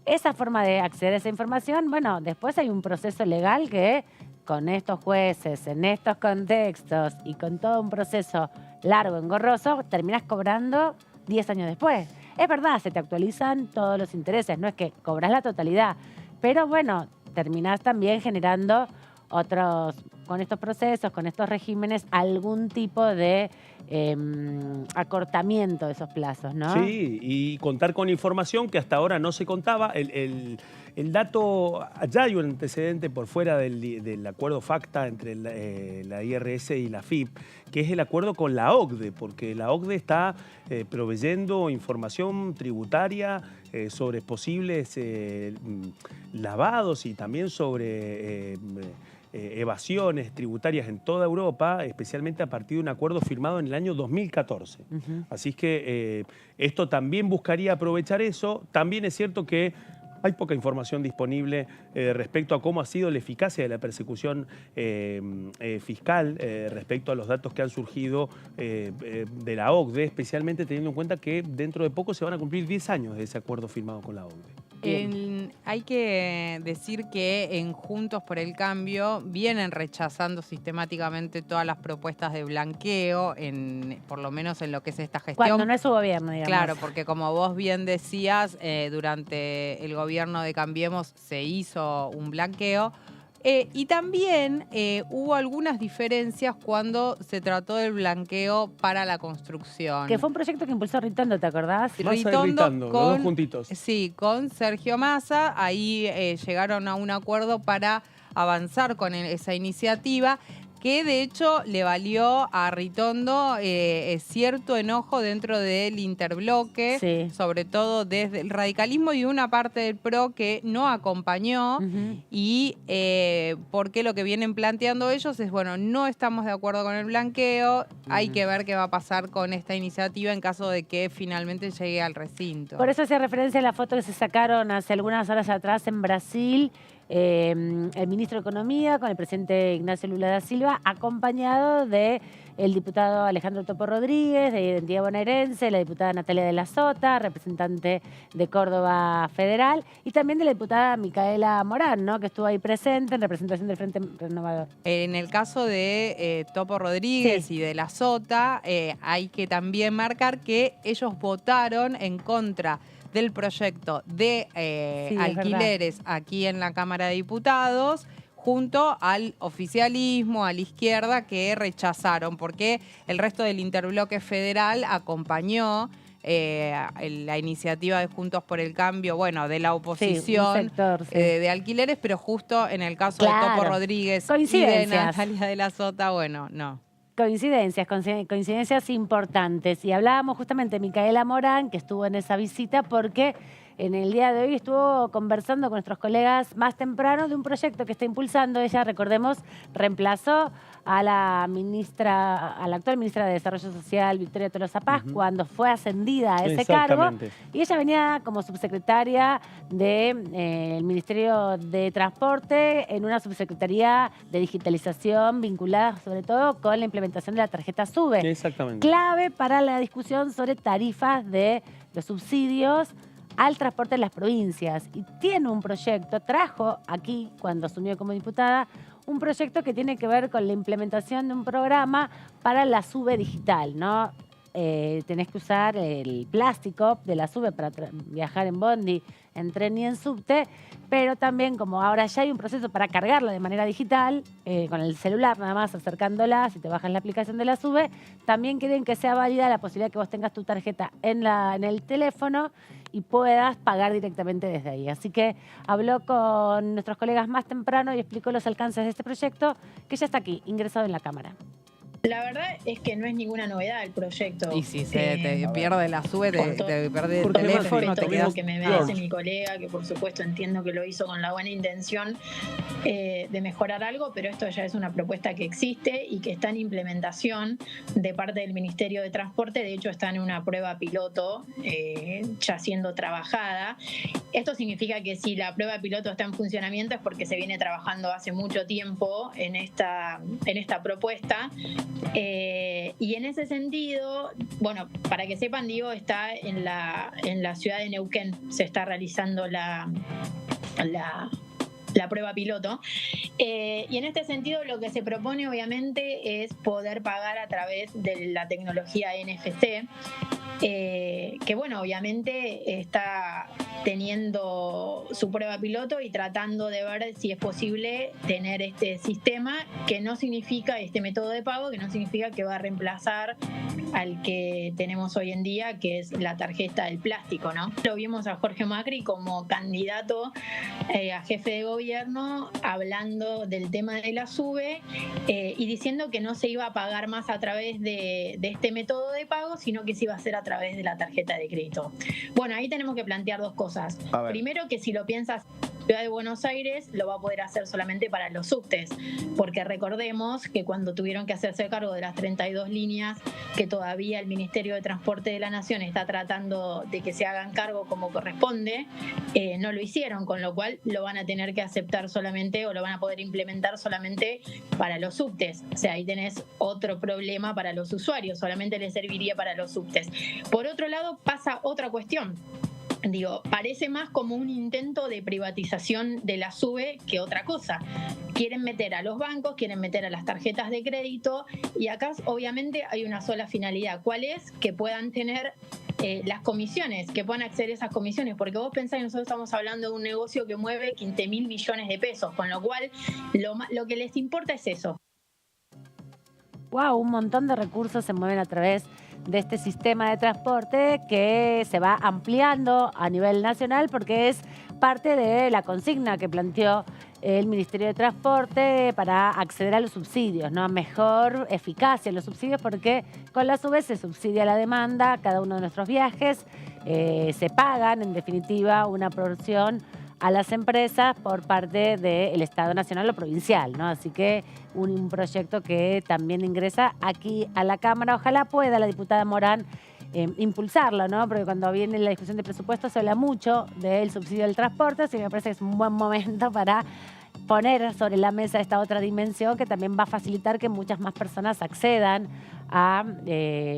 Esa forma de acceder a esa información, bueno, después hay un proceso legal que con estos jueces, en estos contextos y con todo un proceso largo, engorroso, terminás cobrando 10 años después. Es verdad, se te actualizan todos los intereses, no es que cobras la totalidad, pero bueno, terminás también generando otros con estos procesos, con estos regímenes, algún tipo de acortamiento de esos plazos, ¿no? Sí, y contar con información que hasta ahora no se contaba. El dato, ya hay un antecedente por fuera del acuerdo FACTA entre la IRS y la FIP, que es el acuerdo con la OCDE, porque la OCDE está proveyendo información tributaria sobre posibles lavados y también sobre evasiones tributarias en toda Europa, especialmente a partir de un acuerdo firmado en el año 2014. Así es que esto también buscaría aprovechar eso. También es cierto que hay poca información disponible respecto a cómo ha sido la eficacia de la persecución fiscal respecto a los datos que han surgido de la OCDE, especialmente teniendo en cuenta que dentro de poco se van a cumplir 10 años de ese acuerdo firmado con la OCDE. Hay que decir que en Juntos por el Cambio vienen rechazando sistemáticamente todas las propuestas de blanqueo, por lo menos en lo que es esta gestión. Cuando no es su gobierno, digamos. Claro, porque como vos bien decías, durante el gobierno de Cambiemos se hizo un blanqueo. Y también hubo algunas diferencias cuando se trató del blanqueo para la construcción. Que fue un proyecto que impulsó Ritondo, ¿te acordás? Ritondo, los dos juntitos. Sí, con Sergio Massa. Ahí llegaron a un acuerdo para avanzar con esa iniciativa, que de hecho le valió a Ritondo cierto enojo dentro del interbloque, sobre todo desde el radicalismo y una parte del PRO que no acompañó, y porque lo que vienen planteando ellos es, bueno, no estamos de acuerdo con el blanqueo, hay que ver qué va a pasar con esta iniciativa en caso de que finalmente llegue al recinto. Por eso hacía referencia a la foto que se sacaron hace algunas horas atrás en Brasil, el ministro de Economía con el presidente Ignacio Lula da Silva, acompañado de el diputado Alejandro Topo Rodríguez, de Identidad Bonaerense, la diputada Natalia de la Sota, representante de Córdoba Federal, y también de la diputada Micaela Morán, ¿no?, que estuvo ahí presente en representación del Frente Renovador. En el caso de Topo Rodríguez y de la Sota, hay que también marcar que ellos votaron en contra del proyecto de alquileres aquí en la Cámara de Diputados, junto al oficialismo, a la izquierda, que rechazaron, porque el resto del interbloque federal acompañó la iniciativa de Juntos por el Cambio, bueno, de la oposición de alquileres, pero justo en el caso de Topo Rodríguez y de Natalia de la Sota, bueno, no. Coincidencias importantes. Y hablábamos justamente de Micaela Morán, que estuvo en esa visita, porque en el día de hoy estuvo conversando con nuestros colegas más temprano de un proyecto que está impulsando. Ella, recordemos, reemplazó a la actual ministra de Desarrollo Social, Victoria Tolosa Paz, cuando fue ascendida a ese cargo. Y ella venía como subsecretaria del Ministerio de Transporte en una subsecretaría de digitalización vinculada sobre todo con la implementación de la tarjeta SUBE. Exactamente. Clave para la discusión sobre tarifas de los subsidios al transporte en las provincias. Y tiene un proyecto, trajo aquí, cuando asumió como diputada, un proyecto que tiene que ver con la implementación de un programa para la SUBE digital, ¿no? Tenés que usar el plástico de la SUBE para viajar en bondi, en tren y en subte, pero también, como ahora ya hay un proceso para cargarla de manera digital, con el celular nada más acercándola, si te bajas la aplicación de la SUBE, también quieren que sea válida la posibilidad que vos tengas tu tarjeta en el teléfono y puedas pagar directamente desde ahí. Así que habló con nuestros colegas más temprano y explicó los alcances de este proyecto, que ya está aquí, ingresado en la Cámara. La verdad es que no es ninguna novedad el proyecto. Y si se te pierde la SUBE, te pierde el teléfono, te quedas... que me merece mi colega, que por supuesto entiendo que lo hizo con la buena intención de mejorar algo, pero esto ya es una propuesta que existe y que está en implementación de parte del Ministerio de Transporte. De hecho, está en una prueba piloto ya siendo trabajada. Esto significa que si la prueba piloto está en funcionamiento es porque se viene trabajando hace mucho tiempo en esta propuesta. Y en ese sentido, bueno, para que sepan, digo, está en la ciudad de Neuquén, se está realizando la prueba piloto. Y en este sentido lo que se propone obviamente es poder pagar a través de la tecnología NFC, que bueno, obviamente está teniendo su prueba piloto y tratando de ver si es posible tener este sistema, que no significa, este método de pago, que no significa que va a reemplazar al que tenemos hoy en día, que es la tarjeta del plástico, ¿no? Lo vimos a Jorge Macri como candidato a jefe de gobierno hablando del tema de la SUBE y diciendo que no se iba a pagar más a través de este método de pago, sino que se iba a hacer a través de la tarjeta de crédito. Bueno, ahí tenemos que plantear dos cosas. Primero, que si lo piensas, Ciudad de Buenos Aires lo va a poder hacer solamente para los subtes, porque recordemos que cuando tuvieron que hacerse cargo de las 32 líneas que todavía el Ministerio de Transporte de la Nación está tratando de que se hagan cargo como corresponde, no lo hicieron, con lo cual lo van a tener que aceptar solamente, o lo van a poder implementar solamente para los subtes. O sea, ahí tenés otro problema para los usuarios, solamente les serviría para los subtes. Por otro lado, pasa otra cuestión. Digo, parece más como un intento de privatización de la SUBE que otra cosa. Quieren meter a los bancos, quieren meter a las tarjetas de crédito, y acá obviamente hay una sola finalidad. ¿Cuál es? Que puedan tener las comisiones, que puedan acceder a esas comisiones, porque vos pensás que nosotros estamos hablando de un negocio que mueve 15.000 millones de pesos, con lo cual lo que les importa es eso. Wow, un montón de recursos se mueven a través de este sistema de transporte que se va ampliando a nivel nacional, porque es parte de la consigna que planteó el Ministerio de Transporte para acceder a los subsidios, ¿no? Mejor eficacia en los subsidios, porque con la SUBE se subsidia la demanda, cada uno de nuestros viajes, se pagan en definitiva una porción a las empresas por parte del Estado nacional o provincial, ¿no? Así que un proyecto que también ingresa aquí a la Cámara. Ojalá pueda la diputada Morán impulsarlo, ¿no? Porque cuando viene la discusión de presupuestos se habla mucho del subsidio del transporte, así que me parece que es un buen momento para poner sobre la mesa esta otra dimensión que también va a facilitar que muchas más personas accedan a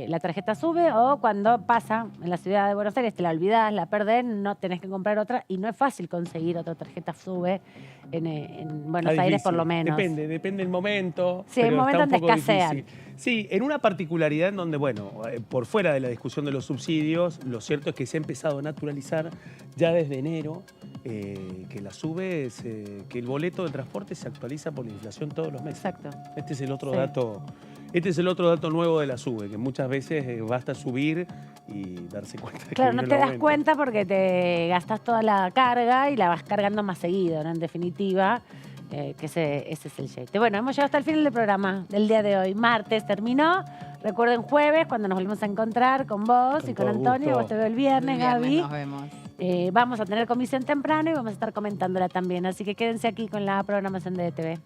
la tarjeta SUBE, o cuando pasa en la ciudad de Buenos Aires, te la olvidás, la perdés, no tenés que comprar otra, y no es fácil conseguir otra tarjeta SUBE en Buenos Aires, por lo menos. Depende del momento. Sí, hay momentos donde escasean. Sí, en una particularidad en donde, bueno, por fuera de la discusión de los subsidios, lo cierto es que se ha empezado a naturalizar ya desde enero que la SUBE, que el boleto de transporte se actualiza por la inflación todos los meses. Exacto. Este es el otro dato. Este es el otro dato nuevo de la SUBE, que muchas veces basta subir y darse cuenta de que claro, no te das cuenta porque te gastas toda la carga y la vas cargando más seguido, ¿no? En definitiva, que ese es el jeite. Bueno, hemos llegado hasta el final del programa del día de hoy. Martes terminó. Recuerden jueves, cuando nos volvemos a encontrar con vos y con Antonio. Vos te veo el viernes, Gaby. Nos vemos. Vamos a tener comisión temprano y vamos a estar comentándola también. Así que quédense aquí con la programación de DTV.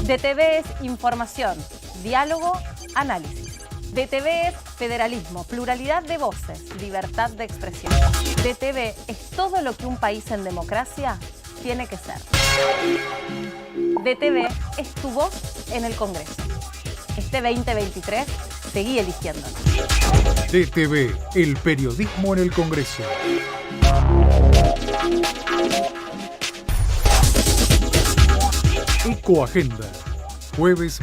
DTV es información, diálogo, análisis. DTV es federalismo, pluralidad de voces, libertad de expresión. DTV es todo lo que un país en democracia tiene que ser. DTV es tu voz en el Congreso. Este 2023, seguí eligiéndonos. DTV, el periodismo en el Congreso. Ecoagenda, jueves